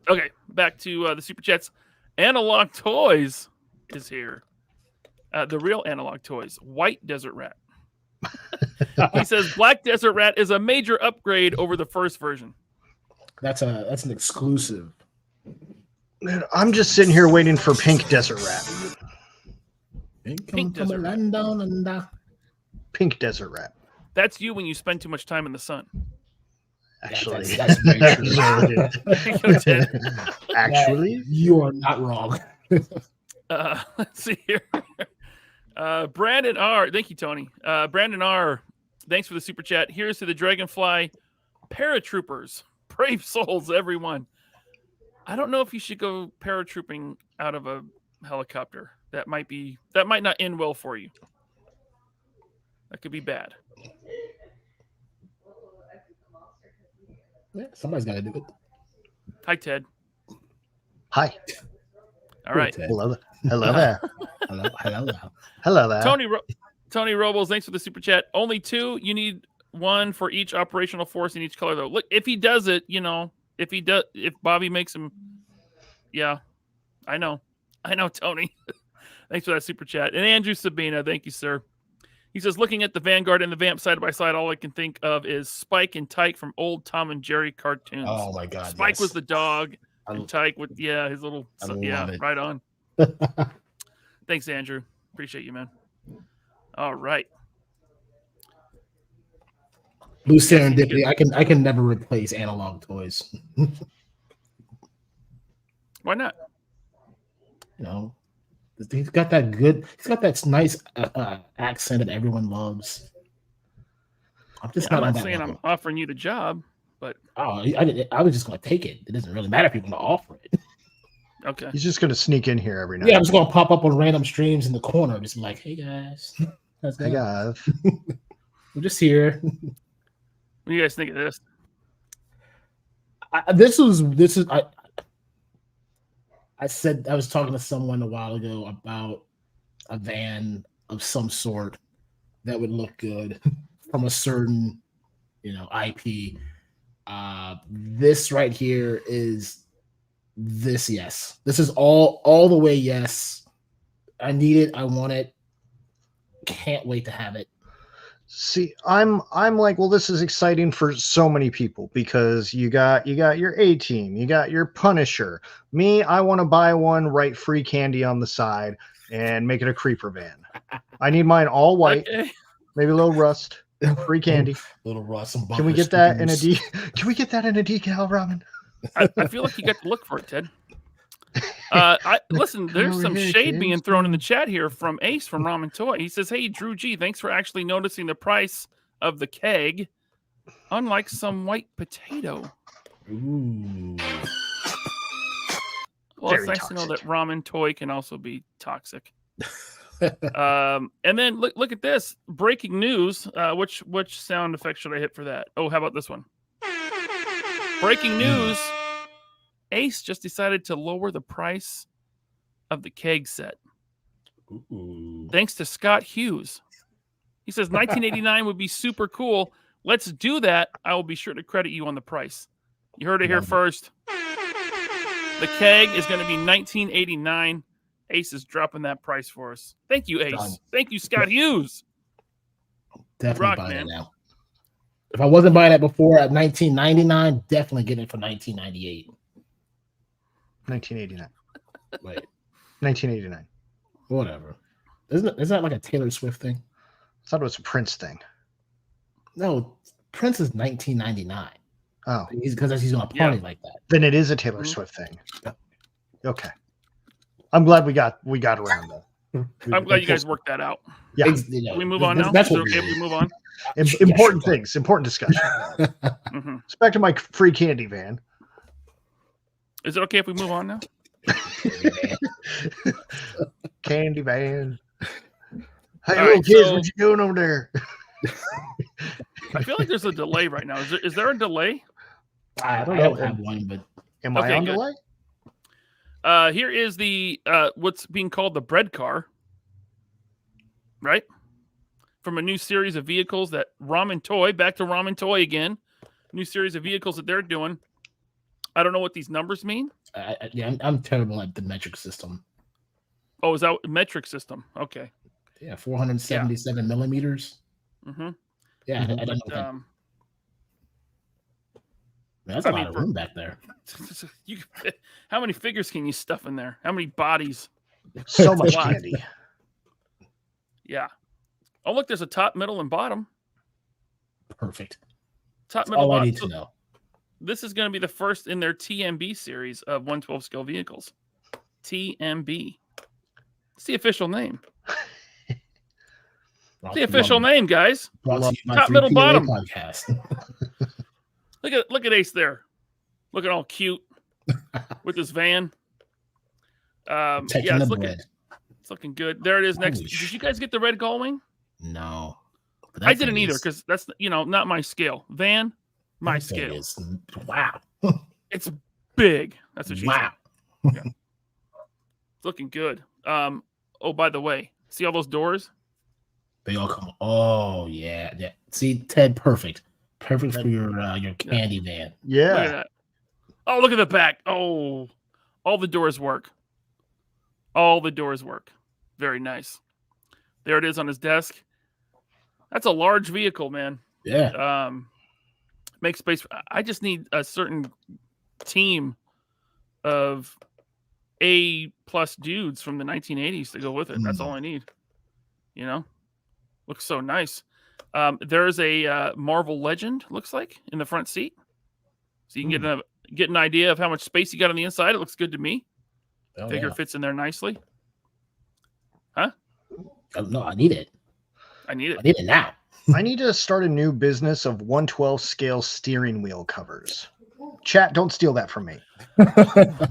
Okay, back to the super chats. Analog Toys is here. The real Analog Toys, White Desert Rat. He says Black Desert Rat is a major upgrade over the first version. That's an exclusive. Man, I'm just sitting here waiting for Pink Desert Rat. Pink Desert Rat. Pink Desert Rat. That's you when you spend too much time in the sun. Actually, That's very true. Actually, you are not wrong. Let's see here. Brandon R. Thank you, Tony. Brandon R. Thanks for the super chat. Here's to the Dragonfly paratroopers. Brave souls, everyone. I don't know if you should go paratrooping out of a helicopter. That might not end well for you. That could be bad. Yeah, somebody's got to do it. Hi, Ted. hi. All right. Hello there. Hello there. Hello. Hello there. Tony Robles, thanks for the super chat. Only 2. You need 1 for each operational force in each color, though. Look, if he does it, if Bobby makes him, yeah, I know, Tony. Thanks for that super chat. And Andrew Sabina, thank you, sir. He says, looking at the Vanguard and the Vamp side by side, all I can think of is Spike and Tyke from old Tom and Jerry cartoons. Oh my God! Spike yes. was the dog, I- and Tyke with his little I love it. right on. Thanks, Andrew. Appreciate you, man. All right. Blue Serendipity. I can never replace Analog Toys. Why not? You know, he's got that nice accent that everyone loves. I'm just I'm not on not that saying level. I'm offering you the job, but I was just going to take it. It doesn't really matter if you're going to offer it. okay. He's just going to sneak in here every night. Yeah, I'm just going to pop up on random streams in the corner, just be like, "Hey guys, how's it Hey going? guys. We're just here." What do you guys think of this? I was talking to someone a while ago about a van of some sort that would look good from a certain, IP. This right here is this. Yes, this is all the way. Yes, I need it. I want it. Can't wait to have it. See, I'm like, well, this is exciting for so many people because you got your A-Team, you got your Punisher. Me, I want to buy one, write free candy on the side, and make it a creeper van. I need mine all white, Okay. maybe a little rust, free candy. Little Ross and Can we get that in a Can we get that in a decal ramen? I feel like you got to look for it, Ted. Listen, there's some shade being thrown in the chat here from Ace from Ramen Toy. He says, "Hey, Drew G, thanks for actually noticing the price of the keg, unlike some white potato." Ooh. Well, it's Very nice to know that toxic. Ramen Toy can also be toxic. And then look at this breaking news. Which sound effect should I hit for that? Oh, how about this one? Breaking news. Ace just decided to lower the price of the keg set. Ooh. Thanks to Scott Hughes. He says 1989 would be super cool. Let's do that. I will be sure to credit you on the price. You heard it here Love it. first. The keg is going to be 1989. Ace is dropping that price for us. Thank you, Ace. Done. Thank you, Scott Hughes. Definitely Rock, buying man. it now. If I wasn't buying it before at 1999, definitely getting it for 1998. 1989. Wait, 1989. whatever. Isn't that like a Taylor Swift thing? I thought it was a Prince thing. No, Prince is 1999. Oh, He's because he's on a party like that. then it is a Taylor Mhm. Swift thing. Okay. I'm glad we got around though. I'm glad you guys worked that out. Yeah. Can we move on now? That's Is it what okay if we move on? Important things, important discussion. hmm It's back to my free candy van. Is it okay if we move on now? Candy van. Hey, All little right, kids, so- what you doing over there? I feel like there's a delay right now. Is there a delay? I don't have one, but Am Okay, I on good. delay? Here is the what's being called the bread car, right? From a new series of vehicles that Ramen Toy, back to Ramen Toy again, new series of vehicles that they're doing. I don't know what these numbers mean. I'm terrible at the metric system. Oh, is that metric system? Okay. Yeah, 477 millimeters. Mm-hmm. Yeah, I don't know. But, That's I a mean, lot of room back there. how many figures can you stuff in there? How many bodies? So much lot. candy. Yeah. Oh, look, there's a top, middle, and bottom. Perfect. Top, That's middle, all I bottom. need So to know. this is going to be the first in their TMB series of 112 scale vehicles. TMB. It's the official name. The official name, guys. Brought to you by Top, 3 middle, PLA bottom. Podcast. Look at Ace there, looking all cute with his van. Taking Yeah, the it's looking good. There it is. Next, Holy did you guys get the red Gullwing? No, but I that didn't thing either is- because that's not my scale. Van, my that thing scale. is- wow, It's big. That's what she said. wow. It's looking good. Oh, by the way, see all those doors? They all come. Oh yeah, yeah. See, Ted, perfect for your candy van. Look at Yeah. that. Oh, look at the back. Oh, all the doors work. All the doors work. Very nice. There it is on his desk. That's a large vehicle, man. Yeah, Make space. I just need a certain team of A+ dudes from the 1980s to go with it. That's all I need. You know, looks so nice. There's a Marvel Legend, looks like, in the front seat, so you can get an idea of how much space you got on the inside. It looks good to me. oh, Figure yeah. fits in there nicely. Oh, no, I need it. I need I it. need it now. I need to start a new business of 112 scale steering wheel covers. Chat, don't steal that from me.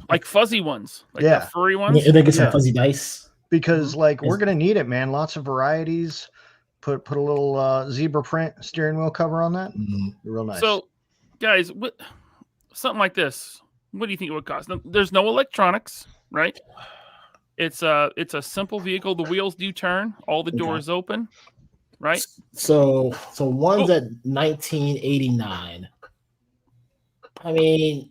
Like fuzzy ones, like Yeah. the furry ones. And they get some Yeah. fuzzy dice. Because like we're Is- gonna need it, man. Lots of varieties. Put a little zebra print steering wheel cover on that. Mm, Real nice. So, guys, something like this, what do you think it would cost? There's no electronics, right? It's a simple vehicle. The wheels do turn. All the Okay. doors open, right? So one's Oh. at 1989. I mean,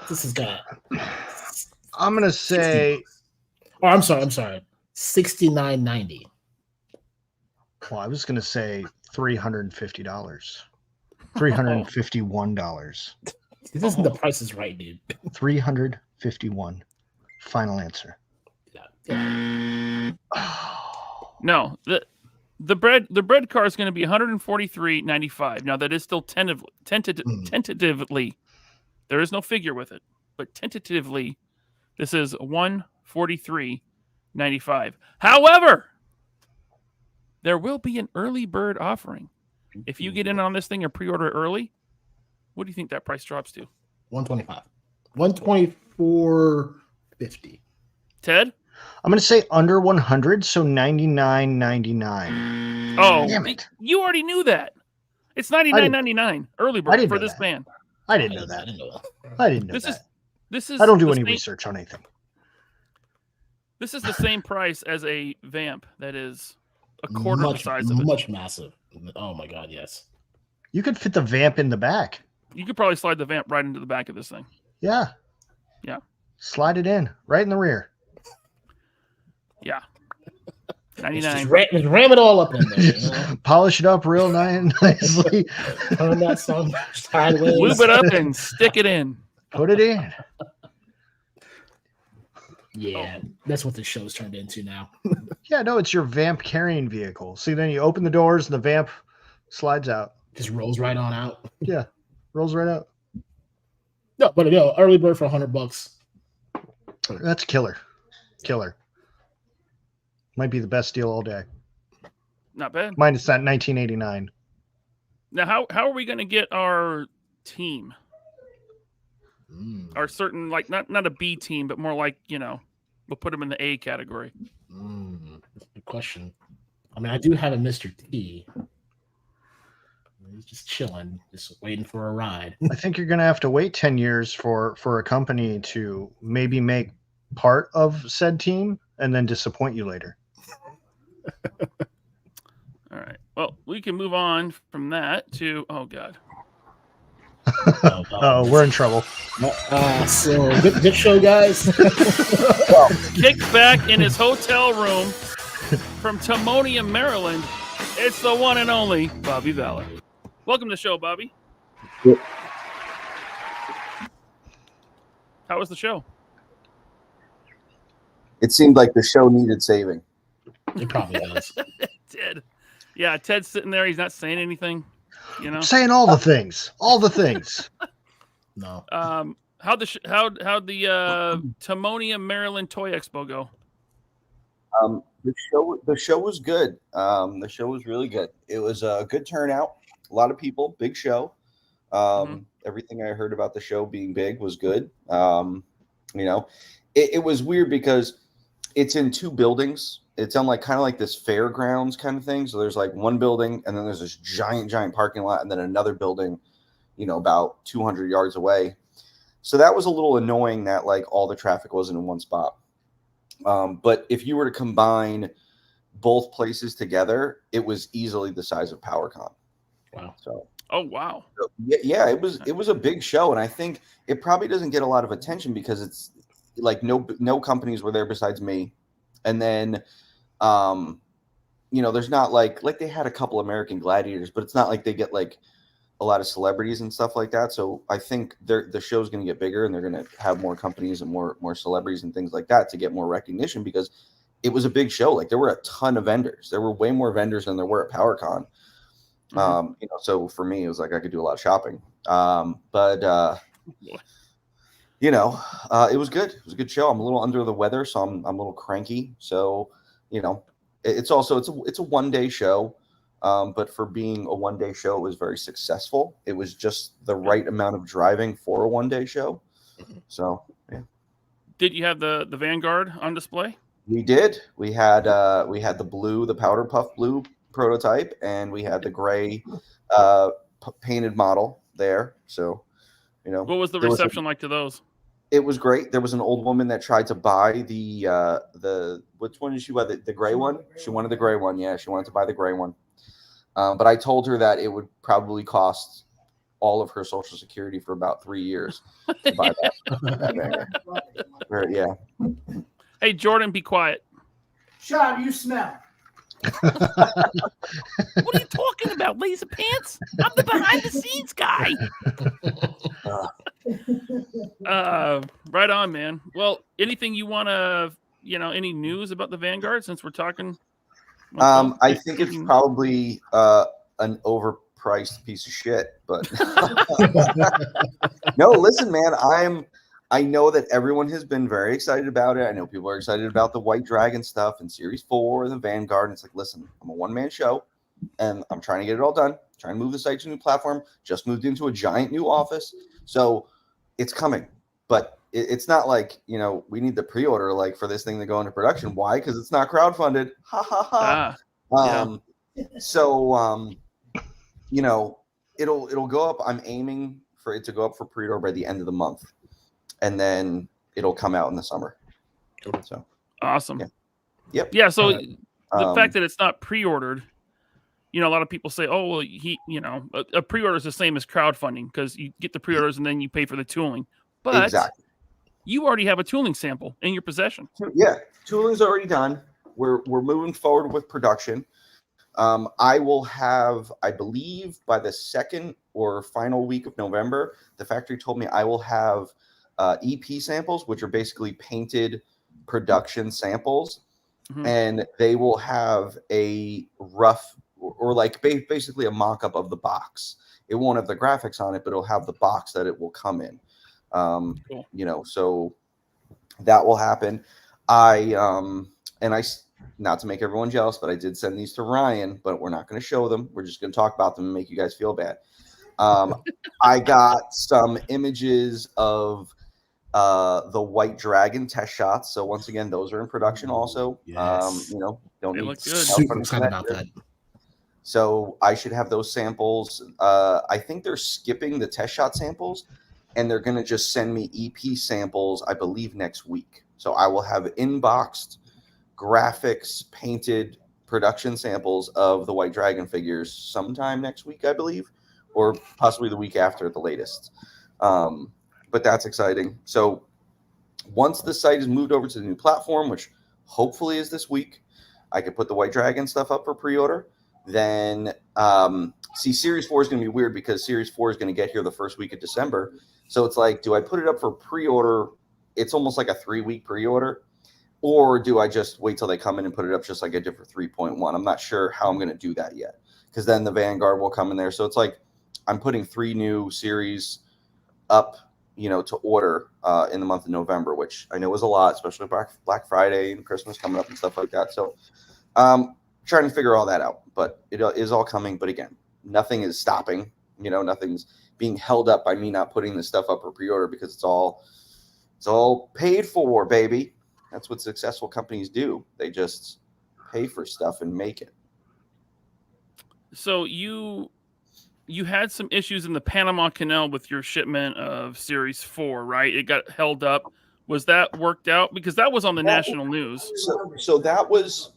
this is gonna. I'm gonna say, Oh, I'm sorry. 69.90. well, I was gonna say $350. $351. This isn't the Price is Right, dude. 351. Final answer. Yeah. No, the bread car is going to be $143.95. Now that is still tentatively There is no figure with it, but tentatively, this is $143.95. However, there will be an early bird offering. If you get in on this thing or pre-order early, what do you think that price drops to? $125, $124.50. Ted? I'm going to say under 100, so $99.99. Oh, Damn it. You already knew that. It's $99.99 early I bird didn't for know this that. band. I didn't know that. I didn't know that. This is I don't do the any same- research on anything. This is the same price as a vamp that is a quarter the size of it. Much massive. Oh my god, yes. You could fit the vamp in the back. You could probably slide the vamp right into the back of this thing. Yeah. Yeah. Slide it in right in the rear. Yeah. Just 99. just ram it all up in there. You know? Polish it up real nicely. Turn that sun sideways. Lube it up and stick it in. Put it in. Yeah, that's what the show's turned into now. Yeah, no, it's your vamp carrying vehicle. See, then you open the doors and the vamp slides out. Just rolls right on out. Yeah, rolls right out. No, but early bird for $100. That's killer. Killer. Might be the best deal all day. Not bad. Minus that 1989. Now, how are we going to get our team? Our certain, like, not a B team, but more like, we'll put them in the A category. That's a good question. I mean, I do have a Mr. T. He's just chilling, just waiting for a ride. I think you're going to have to wait 10 years for a company to maybe make part of said team and then disappoint you later. All right. Well, we can move on from that to, oh, God. Oh, we're in trouble. So good show, guys. Kicked back in his hotel room from Timonium, Maryland. It's the one and only Bobby Valor. Welcome to the show, Bobby. Yep. How was the show? It seemed like the show needed saving. It probably does. It did. Yeah, Ted's sitting there. He's not saying anything. I'm saying all the things. All the things. No. How'd the Timonium, Maryland Toy Expo go? The show was good. The show was really good. It was a good turnout. A lot of people. Big show. Everything I heard about the show being big was good. It was weird because it's in two buildings. It's on kind of like this fairgrounds kind of thing. So there's like one building and then there's this giant parking lot and then another building, about 200 yards away. So that was a little annoying that all the traffic wasn't in one spot. But if you were to combine both places together, it was easily the size of PowerCon. Wow. So. Oh, wow. Yeah, it was a big show, and I think it probably doesn't get a lot of attention because it's no companies were there besides me, and then there's not like they had a couple American Gladiators, but it's not like they get a lot of celebrities and stuff like that. So I think the show's going to get bigger, and they're going to have more companies and more celebrities and things like that to get more recognition because it was a big show. There were a ton of vendors. There were way more vendors than there were at PowerCon. So for me, it was I could do a lot of shopping. It was good. It was a good show. I'm a little under the weather, so I'm a little cranky. So, it's a 1 day show. But for being a 1 day show, it was very successful. It was just the right amount of driving for a 1 day show. So, yeah. Did you have the Vanguard on display? We did. We had the powder puff blue prototype, and we had the gray painted model there. So, what was the reception like to those? It was great. There was an old woman that tried to buy the which one did she buy? The gray one? She wanted the gray one. Yeah, she wanted to buy the gray one. But I told her that it would probably cost all of her Social Security for about 3 years to buy that. Yeah. Hey, Jordan, be quiet. Shut up, you smell. What are you talking about, Laser Pants? I'm the behind the scenes guy. Right on, man. Well, anything you want to, any news about the Vanguard since we're talking? I think it's probably an overpriced piece of shit. But no, listen, man, I know that everyone has been very excited about it. I know people are excited about the White Dragon stuff and Series 4, the Vanguard. And it's like, listen, I'm a one-man show, and I'm trying to get it all done. Trying to move the site to a new platform. Just moved into a giant new office, so it's coming. But it's not like, we need the pre-order like for this thing to go into production. Why? Because it's not crowdfunded. Ha ha ha. So it'll go up. I'm aiming for it to go up for pre-order by the end of the month, and then it'll come out in the summer. So awesome. Yeah. Yep. Yeah. So the fact that it's not pre-ordered, a lot of people say, oh, well, a pre-order is the same as crowdfunding because you get the pre-orders and then you pay for the tooling. But exactly. You already have a tooling sample in your possession. Yeah, tooling's already done. We're moving forward with production. I will have, I believe, by the second or final week of November, the factory told me I will have EP samples, which are basically painted production samples, and they will have a rough or like basically a mock-up of the box. It won't have the graphics on it, but it'll have the box that it will come in. Cool. So that will happen. Not to make everyone jealous, but I did send these to Ryan, but we're not going to show them. We're just going to talk about them and make you guys feel bad. I got some images of the White Dragon test shots. So once again, those are in production also. Yes. Don't They need look good. Super excited about that. So I should have those samples. I think they're skipping the test shot samples, and they're going to just send me EP samples, I believe, next week. So I will have inboxed graphics, painted production samples of the White Dragon figures sometime next week, I believe, or possibly the week after at the latest. But that's exciting. So once the site is moved over to the new platform, which hopefully is this week, I could put the White Dragon stuff up for pre-order. Then Series 4 is going to be weird because Series 4 is going to get here the first week of December. So it's like, do I put it up for pre-order? It's almost like a 3-week pre-order. Or do I just wait till they come in and put it up just like I did for 3.1? I'm not sure how I'm going to do that yet, because then the Vanguard will come in there. So it's like I'm putting 3 new series up, to order in the month of November, which I know is a lot, especially Black Friday and Christmas coming up and stuff like that. So trying to figure all that out, but it is all coming. But again, nothing is stopping. Nothing's being held up by me not putting this stuff up for pre-order, because it's all paid for, baby. That's what successful companies do. They just pay for stuff and make it. So you had some issues in the Panama Canal with your shipment of Series 4, right? It got held up. Was that worked out? Because that was on the national news. So that was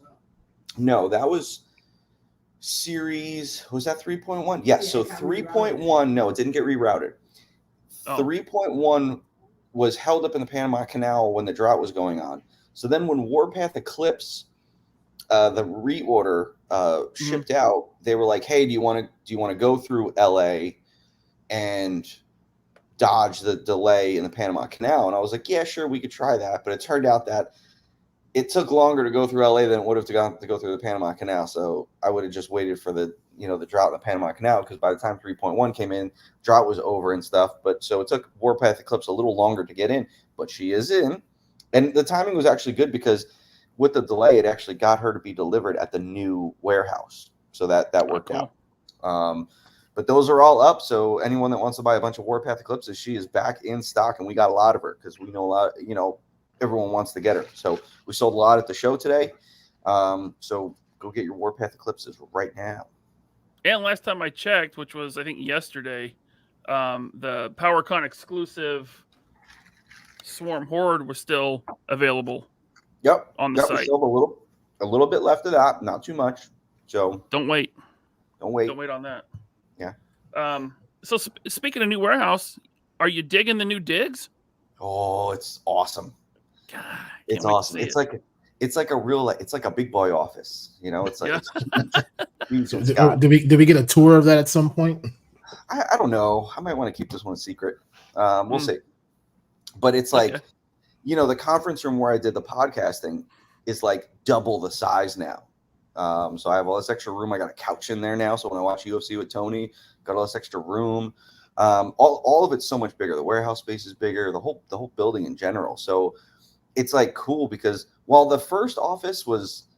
Series, was that 3.1? Yes. So 3.1, no, it didn't get rerouted. 3.1 was held up in the Panama Canal when the drought was going on. So then when Warpath Eclipse, the reorder shipped out, they were like, hey, do you want to go through LA and dodge the delay in the Panama Canal? And I was like, yeah, sure, we could try that. But it turned out that it took longer to go through LA than it would have to go through the Panama Canal. So I would have just waited for the drought in the Panama Canal, because by the time 3.1 came in, drought was over and stuff. But so it took Warpath Eclipse a little longer to get in, but she is in. And the timing was actually good, because with the delay, it actually got her to be delivered at the new warehouse. So that worked out. But those are all up. So anyone that wants to buy a bunch of Warpath Eclipses, she is back in stock, and we got a lot of her because we know a lot, everyone wants to get her. So we sold a lot at the show today. So go get your Warpath Eclipses right now. And last time I checked, which was, I think, yesterday, the PowerCon exclusive Swarm Horde was still available. Yep. On the site. We still a little bit left of that, not too much. So don't wait. Don't wait on that. Yeah. So speaking of new warehouse, are you digging the new digs? Oh, it's awesome. God, it's awesome. It's like a real, it's like a big boy office. It's like. Yeah. Did we get a tour of that at some point? I don't know. I might want to keep this one a secret. We'll see. But it's like, the conference room where I did the podcasting is like double the size now. So I have all this extra room. I got a couch in there now. So when I watch UFC with Tony, got all this extra room. All of it's so much bigger. The warehouse space is bigger. The whole building in general. So it's like cool because while the first office was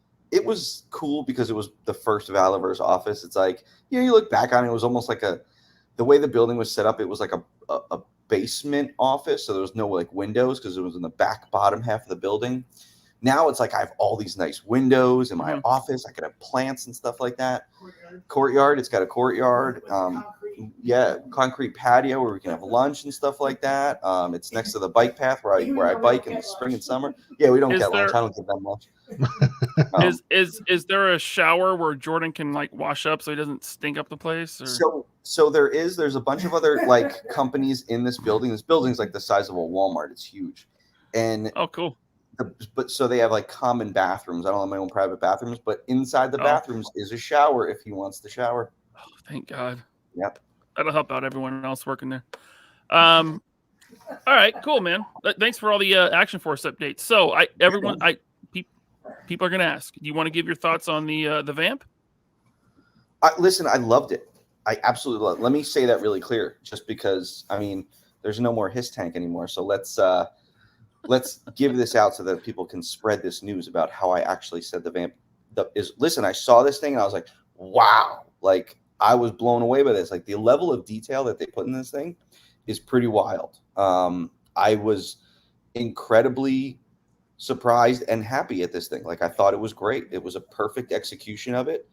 cool because it was the first Valaverse office. It's like, you look back on it, it was almost like the way the building was set up. It was like a basement office. So there was no like windows because it was in the back bottom half of the building. Now it's like I have all these nice windows in my office. I could have plants and stuff like that. Courtyard. It's got a courtyard. Concrete patio where we can have lunch and stuff like that. It's next to the bike path where I bike in the spring and summer. Yeah, we don't get lunch. I don't get them lunch. Is there a shower where Jordan can like wash up so he doesn't stink up the place? Or? So there's a bunch of other like companies in this building. This building's like the size of a Walmart. It's huge. And oh, cool. But so they have like common bathrooms. I don't have my own private bathrooms, but inside the bathrooms is a shower if he wants to shower. Oh, thank God. Yep. That'll help out everyone else working there. All right, cool, man. Thanks for all the Action Force updates. So people are going to ask, do you want to give your thoughts on the Vamp? Listen, I loved it. I absolutely loved it. Let me say that really clear, just because, I mean, there's no more Hiss Tank anymore. So let's give this out so that people can spread this news about how I actually said the Vamp is. Listen, I saw this thing and I was like, wow, like I was blown away by this. Like the level of detail that they put in this thing is pretty wild. I was incredibly surprised and happy at this thing. Like I thought it was great. It was a perfect execution of it.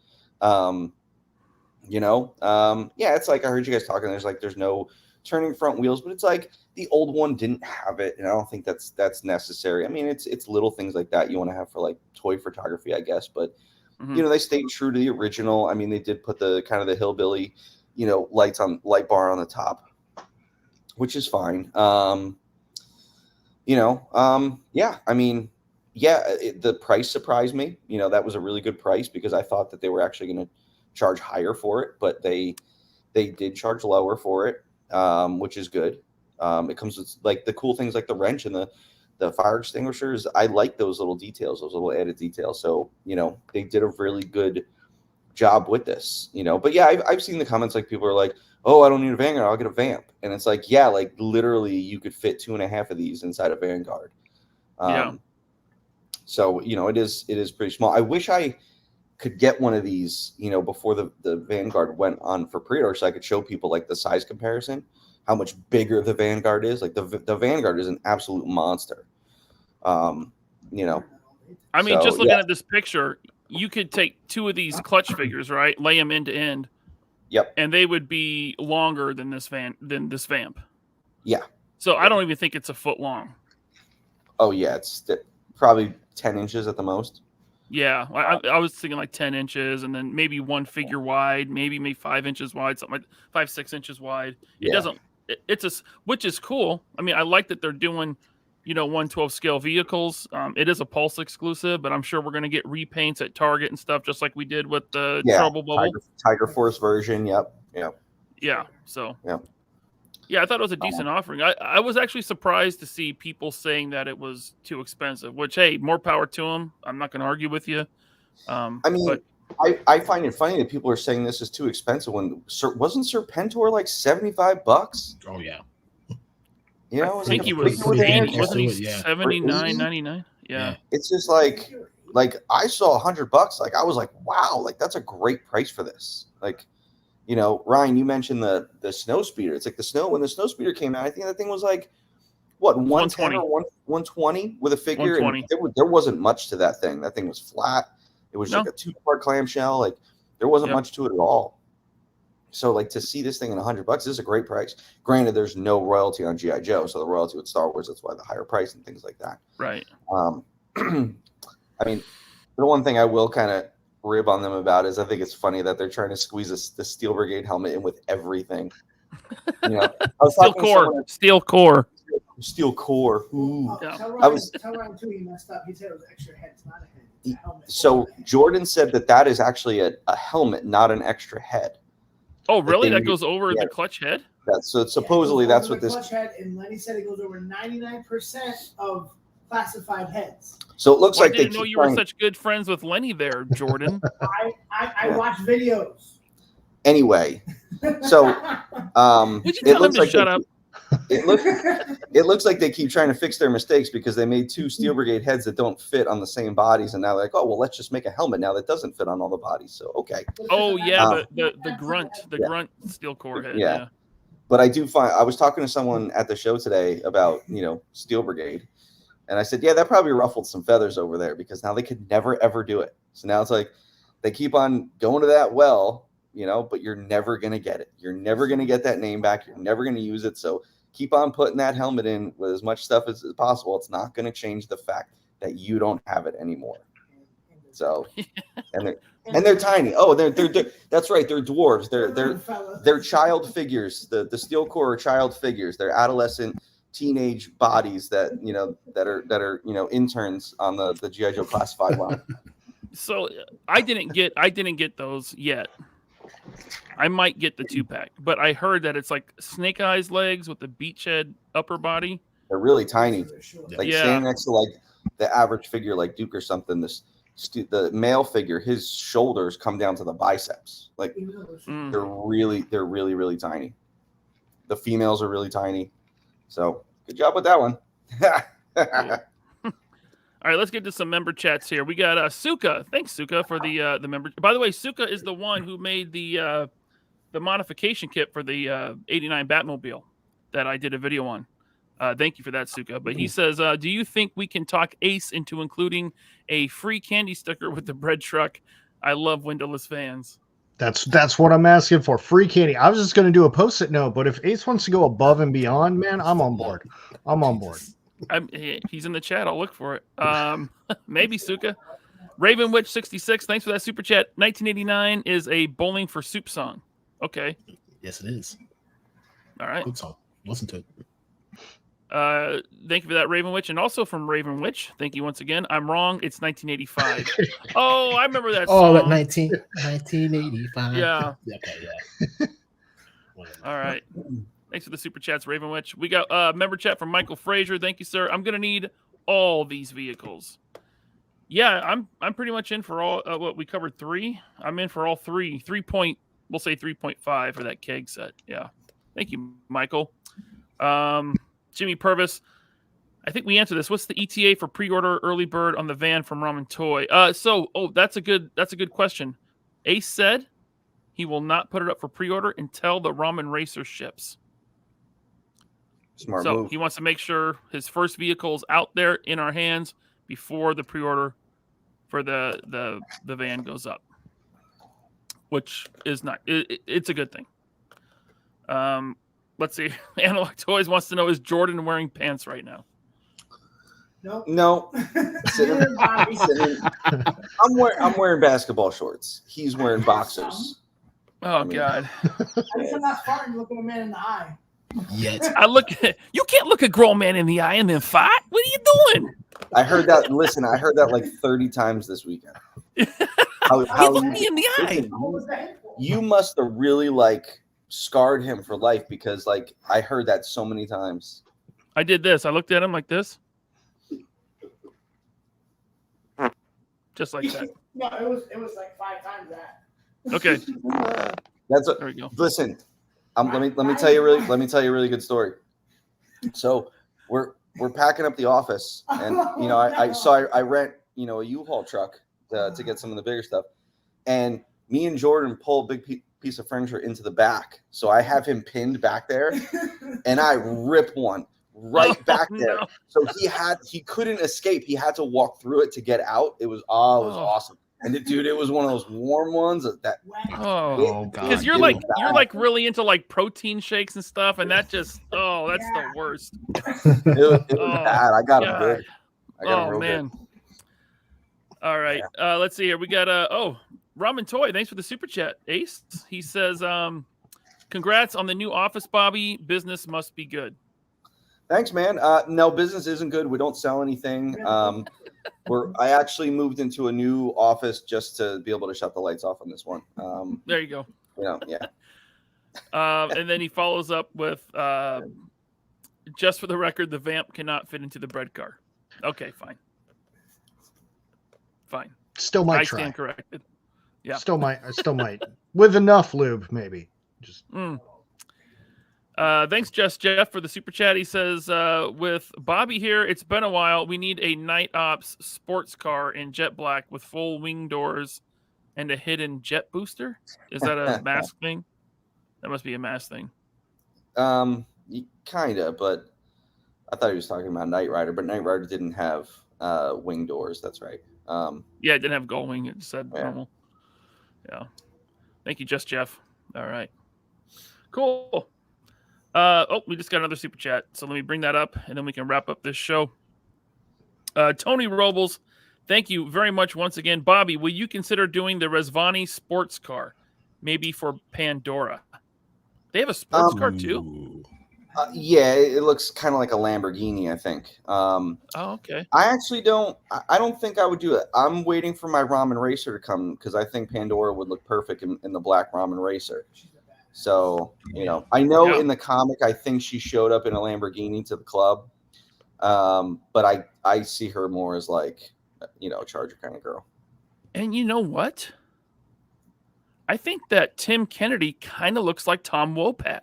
It's like I heard you guys talking. There's no turning front wheels, but it's like the old one didn't have it, and I don't think that's necessary. I mean, it's little things like that you want to have for like toy photography, I guess. But they stayed true to the original. I mean, they did put the kind of the hillbilly, light bar on the top, which is fine. The price surprised me. That was a really good price because I thought that they were actually going to charge higher for it, but they did charge lower for it, which is good. It comes with like the cool things like the wrench and the fire extinguishers. I like those little details, those little added details. So, they did a really good job with this, but yeah, I've seen the comments, like people are like, oh, I don't need a Vanguard, I'll get a Vamp. And it's like, yeah, like literally you could fit 2.5 of these inside a Vanguard. So, it is pretty small. I wish I could get one of these, before the Vanguard went on for pre-order, so I could show people like the size comparison, how much bigger the Vanguard is. Like the Vanguard is an absolute monster. I mean, just looking at this picture, you could take 2 of these clutch figures, right? Lay them end to end. Yep. And they would be longer than this Vamp. Yeah. So I don't even think it's a foot long. Oh yeah, it's probably 10 inches at the most. Yeah, I was thinking like 10 inches, and then maybe 1 figure wide, maybe 5 inches wide, something like 5-6 inches wide. It doesn't. Which is cool. I mean, I like that they're doing, 1/12 scale vehicles. It is a Pulse exclusive, but I'm sure we're going to get repaints at Target and stuff, just like we did with the Trouble Bubble Tiger Force version. Yep. Yeah. So. Yeah. Yeah, I thought it was a decent offering. I was actually surprised to see people saying that it was too expensive, which, hey, more power to them. I'm not going to argue with you. I find it funny that people are saying this is too expensive when wasn't Serpentor like $75? Oh, yeah. I think he was 80, wasn't he? $79.99. Yeah. It's just like I saw $100. Like I was like, wow, like that's a great price for this. Like, Ryan, you mentioned the snow speeder. It's like when the snow speeder came out, I think that thing was like what, 110 or 120 with a figure. And there wasn't much to that thing. That thing was flat. It was like a 2-part clamshell. Like there wasn't much to it at all. So like to see this thing in $100, this is a great price. Granted, there's no royalty on G.I. Joe, so the royalty with Star Wars, that's why the higher price and things like that. Right. I mean, the one thing I will kind of rib on them about is I think it's funny that they're trying to squeeze the Steel Brigade helmet in with everything. Steel core. Ooh. Yeah. Tell Ryan too, he messed up. He said it was extra head. It's not a head. It's a helmet. So Jordan said that is actually a helmet, not an extra head. Oh, really? That goes over the clutch head? So supposedly that's what this. Clutch head, and Lenny said it goes over 99% of classified heads. So it looks Well, I like they didn't know keep you were trying- such good friends with Lenny there, Jordan. I watch videos. Anyway, so Would you it tell him looks to like shut up? it looks like they keep trying to fix their mistakes because they made 2 Steel Brigade heads that don't fit on the same bodies, and now they're like, oh well, let's just make a helmet now that doesn't fit on all the bodies. So okay, Oh yeah, Um, the grunt, the yeah. grunt steel core head. Yeah. Yeah. but I do find I was talking to someone at the show today about Steel Brigade, and I said, yeah, that probably ruffled some feathers over there because now they could never ever do it. So now it's like they keep on going to that well, but you're never gonna get it. You're never gonna get that name back. You're never gonna use it. So keep on putting that helmet in with as much stuff as possible. It's not going to change the fact that you don't have it anymore. So, and they're tiny. Oh, they're that's right. They're dwarves. They're child figures. The steel core are child figures. They're adolescent, teenage bodies that are interns on the GI Joe classified line. So I didn't get those yet. I might get the 2-pack, but I heard that it's like Snake Eyes legs with the beachhead upper body. They're really tiny. Like Yeah. standing next to like the average figure like Duke or something. The male figure, his shoulders come down to the biceps. Like Mm. they're really, really tiny. The females are really tiny. So good job with that one. All right, let's get to some member chats here. We got Suka. Thanks, Suka, for the member. By the way, Suka is the one who made the modification kit for the '89 Batmobile that I did a video on. Thank you for that, Suka. But he says, do you think we can talk Ace into including a free candy sticker with the bread truck? I love windowless vans. That's what I'm asking for. Free candy. I was just going to do a post-it note, but if Ace wants to go above and beyond, man, I'm on board. He's in the chat. I'll look for it. Maybe Suka. Raven Witch 66. Thanks for that super chat. 1989 is a Bowling for Soup song. Okay. Yes, it is. All right. Good song. Listen to it. Thank you for that, Raven Witch, and also from Raven Witch. Thank you once again. I'm wrong. It's 1985. Oh, I remember that song. Oh, that 1985. Yeah. Okay, yeah. All right. Thanks for the super chats, Raven Witch. We got member chat from Michael Frazier. Thank you, sir. I'm gonna need all these vehicles. Yeah, I'm pretty much in for all. What we covered 3. I'm in for all 3. 3 we'll say 3.5 for that keg set. Yeah. Thank you, Michael. Jimmy Purvis. I think we answered this. What's the ETA for pre-order early bird on the van from Ramen Toy? That's a good question. Ace said he will not put it up for pre-order until the Ramen Racer ships. Smart So move. he wants to make sure his first vehicle is out there in our hands before the pre-order for the van goes up, which is not. It's a good thing. Let's see. Analog Toys wants to know, is Jordan wearing pants right now? Nope. No. Sitting- I'm wearing basketball shorts. He's wearing boxers. Oh mean- God! At least I'm not farting looking a man in the eye. Yet. I look. You can't look a grown man in the eye and then fight. What are you doing? I heard that. Listen, I heard that like 30 times this weekend. How You look me in the eye. listen, What was that for? you must have really like scarred him for life because like I heard that so many times. I did this. I looked at him like this, just like that. No, it was like 5 times that. Okay, That's what. there we go. Listen, let me tell you a really good story. So we're packing up the office, and I rent a U-Haul truck to get some of the bigger stuff, and me and Jordan pull a big piece of furniture into the back. So I have him pinned back there, and I rip one right back there. No. So he couldn't escape. He had to walk through it to get out. It was awesome. And it was one of those warm ones that Oh, God. because you're it like was you're bad. like really into like protein shakes and stuff, and that just that's the worst. it was Oh, bad. I got him God. good. I got him Oh real man. good. All right. Let's see here. We got Ramen Toy. Thanks for the super chat, Ace. He says, congrats on the new office, Bobby. Business must be good. Thanks, man. No, business isn't good. We don't sell anything. I actually moved into a new office just to be able to shut the lights off on this one. There you go. Yeah. And then he follows up with, just for the record, the vamp cannot fit into the bread car. Okay, fine. Fine. Still might I try. stand corrected. Yeah. Still might. With enough lube, maybe. Just Thanks, Jeff, for the super chat. He says, with Bobby here, it's been a while. We need a night ops sports car in jet black with full wing doors and a hidden jet booster. Is that a mask thing? That must be a mask thing. Kinda, but I thought he was talking about Knight Rider, but Knight Rider didn't have wing doors. That's right. Yeah, it didn't have gull wing. It said Yeah. normal. Yeah. Thank you, Jeff. All right. Cool. We just got another super chat. So let me bring that up and then we can wrap up this show. Tony Robles, thank you very much once again. Bobby, will you consider doing the Resvani sports car? Maybe for Pandora. They have a sports car too? Yeah, it looks kind of like a Lamborghini, I think. Okay. I actually don't. I don't think I would do it. I'm waiting for my Ramen Racer to come because I think Pandora would look perfect in the black Ramen Racer. So I know in the comic, I think she showed up in a Lamborghini to the club, but I see her more as like a Charger kind of girl. And you know what? I think that Tim Kennedy kind of looks like Tom Wopat.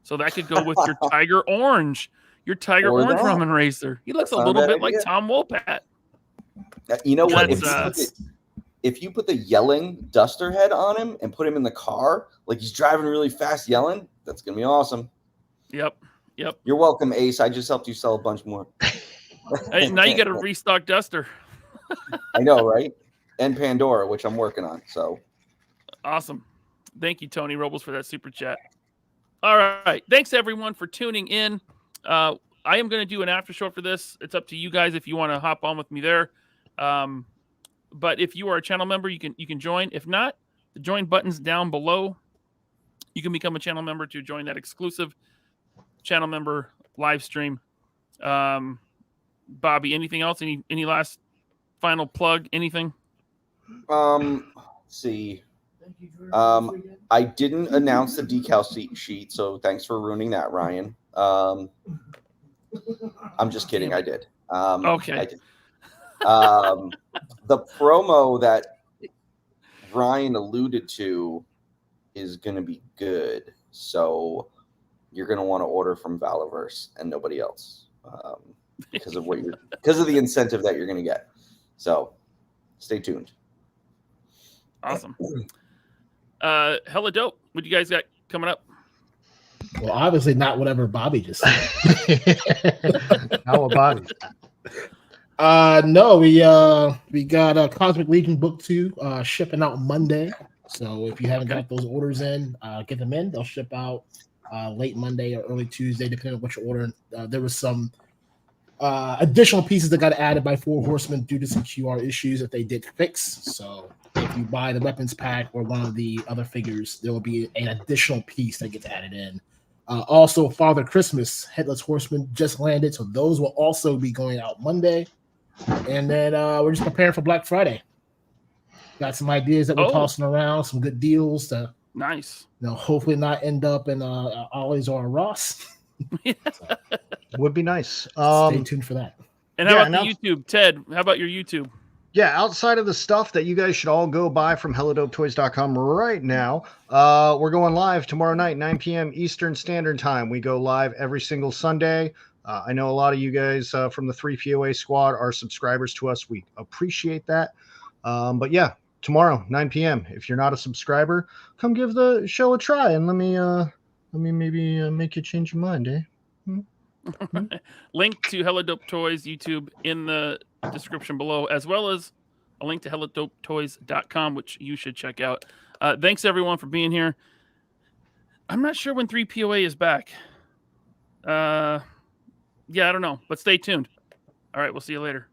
So that could go with your Tiger Orange. Your Tiger Or Orange that. Ramen Racer. He looks That's a not a little bad bit like idea. Tom Wopat. You know what? That's, If you put the yelling duster head on him and put him in the car, like he's driving really fast yelling, that's going to be awesome. Yep. You're welcome, Ace. I just helped you sell a bunch more. Hey, now you got a restock Duster. I know, right? And Pandora, which I'm working on. So Awesome. Thank you, Tony Robles, for that super chat. All right. Thanks, everyone, for tuning in. I am going to do an after show for this. It's up to you guys if you want to hop on with me there. But if you are a channel member, you can join. If not, the join button's down below. You can become a channel member to join that exclusive channel member live stream. Bobby, anything else? Any last final plug? Anything? let's see. Thank you, Jordan. I didn't announce the decal sheet, so thanks for ruining that, Ryan. I'm just kidding. I did. Okay. I did. The promo that Ryan alluded to is going to be good. So you're going to want to order from Valaverse and nobody else because of the incentive that you're going to get. So stay tuned. Awesome. Hella dope. What do you guys got coming up? Well, obviously not whatever Bobby just said. How about it? No, we got Cosmic Legion Book 2 shipping out Monday. So if you haven't got those orders in, get them in. They'll ship out late Monday or early Tuesday, depending on what you're ordering. There was some additional pieces that got added by Four Horsemen due to some QR issues that they did fix. So if you buy the weapons pack or one of the other figures, there will be an additional piece that gets added in. Also, Father Christmas Headless Horseman just landed, so those will also be going out Monday. And then we're just preparing for Black Friday. Got some ideas that we're tossing around, some good deals to Nice. hopefully not end up in Ollie's or a Ross. Would be nice. Stay tuned for that. And how about the YouTube? Ted, how about your YouTube? Yeah, outside of the stuff that you guys should all go buy from HelloDopeToys.com right now, we're going live tomorrow night, 9 p.m. Eastern Standard Time. We go live every single Sunday. I know a lot of you guys from the 3POA squad are subscribers to us. We appreciate that. But yeah, tomorrow, 9 p.m. If you're not a subscriber, come give the show a try and let me maybe make you change your mind, eh? Link to Hella Dope Toys YouTube in the description below, as well as a link to helladopetoys.com, which you should check out. Thanks everyone for being here. I'm not sure when 3POA is back. Yeah, I don't know, but stay tuned. All right, we'll see you later.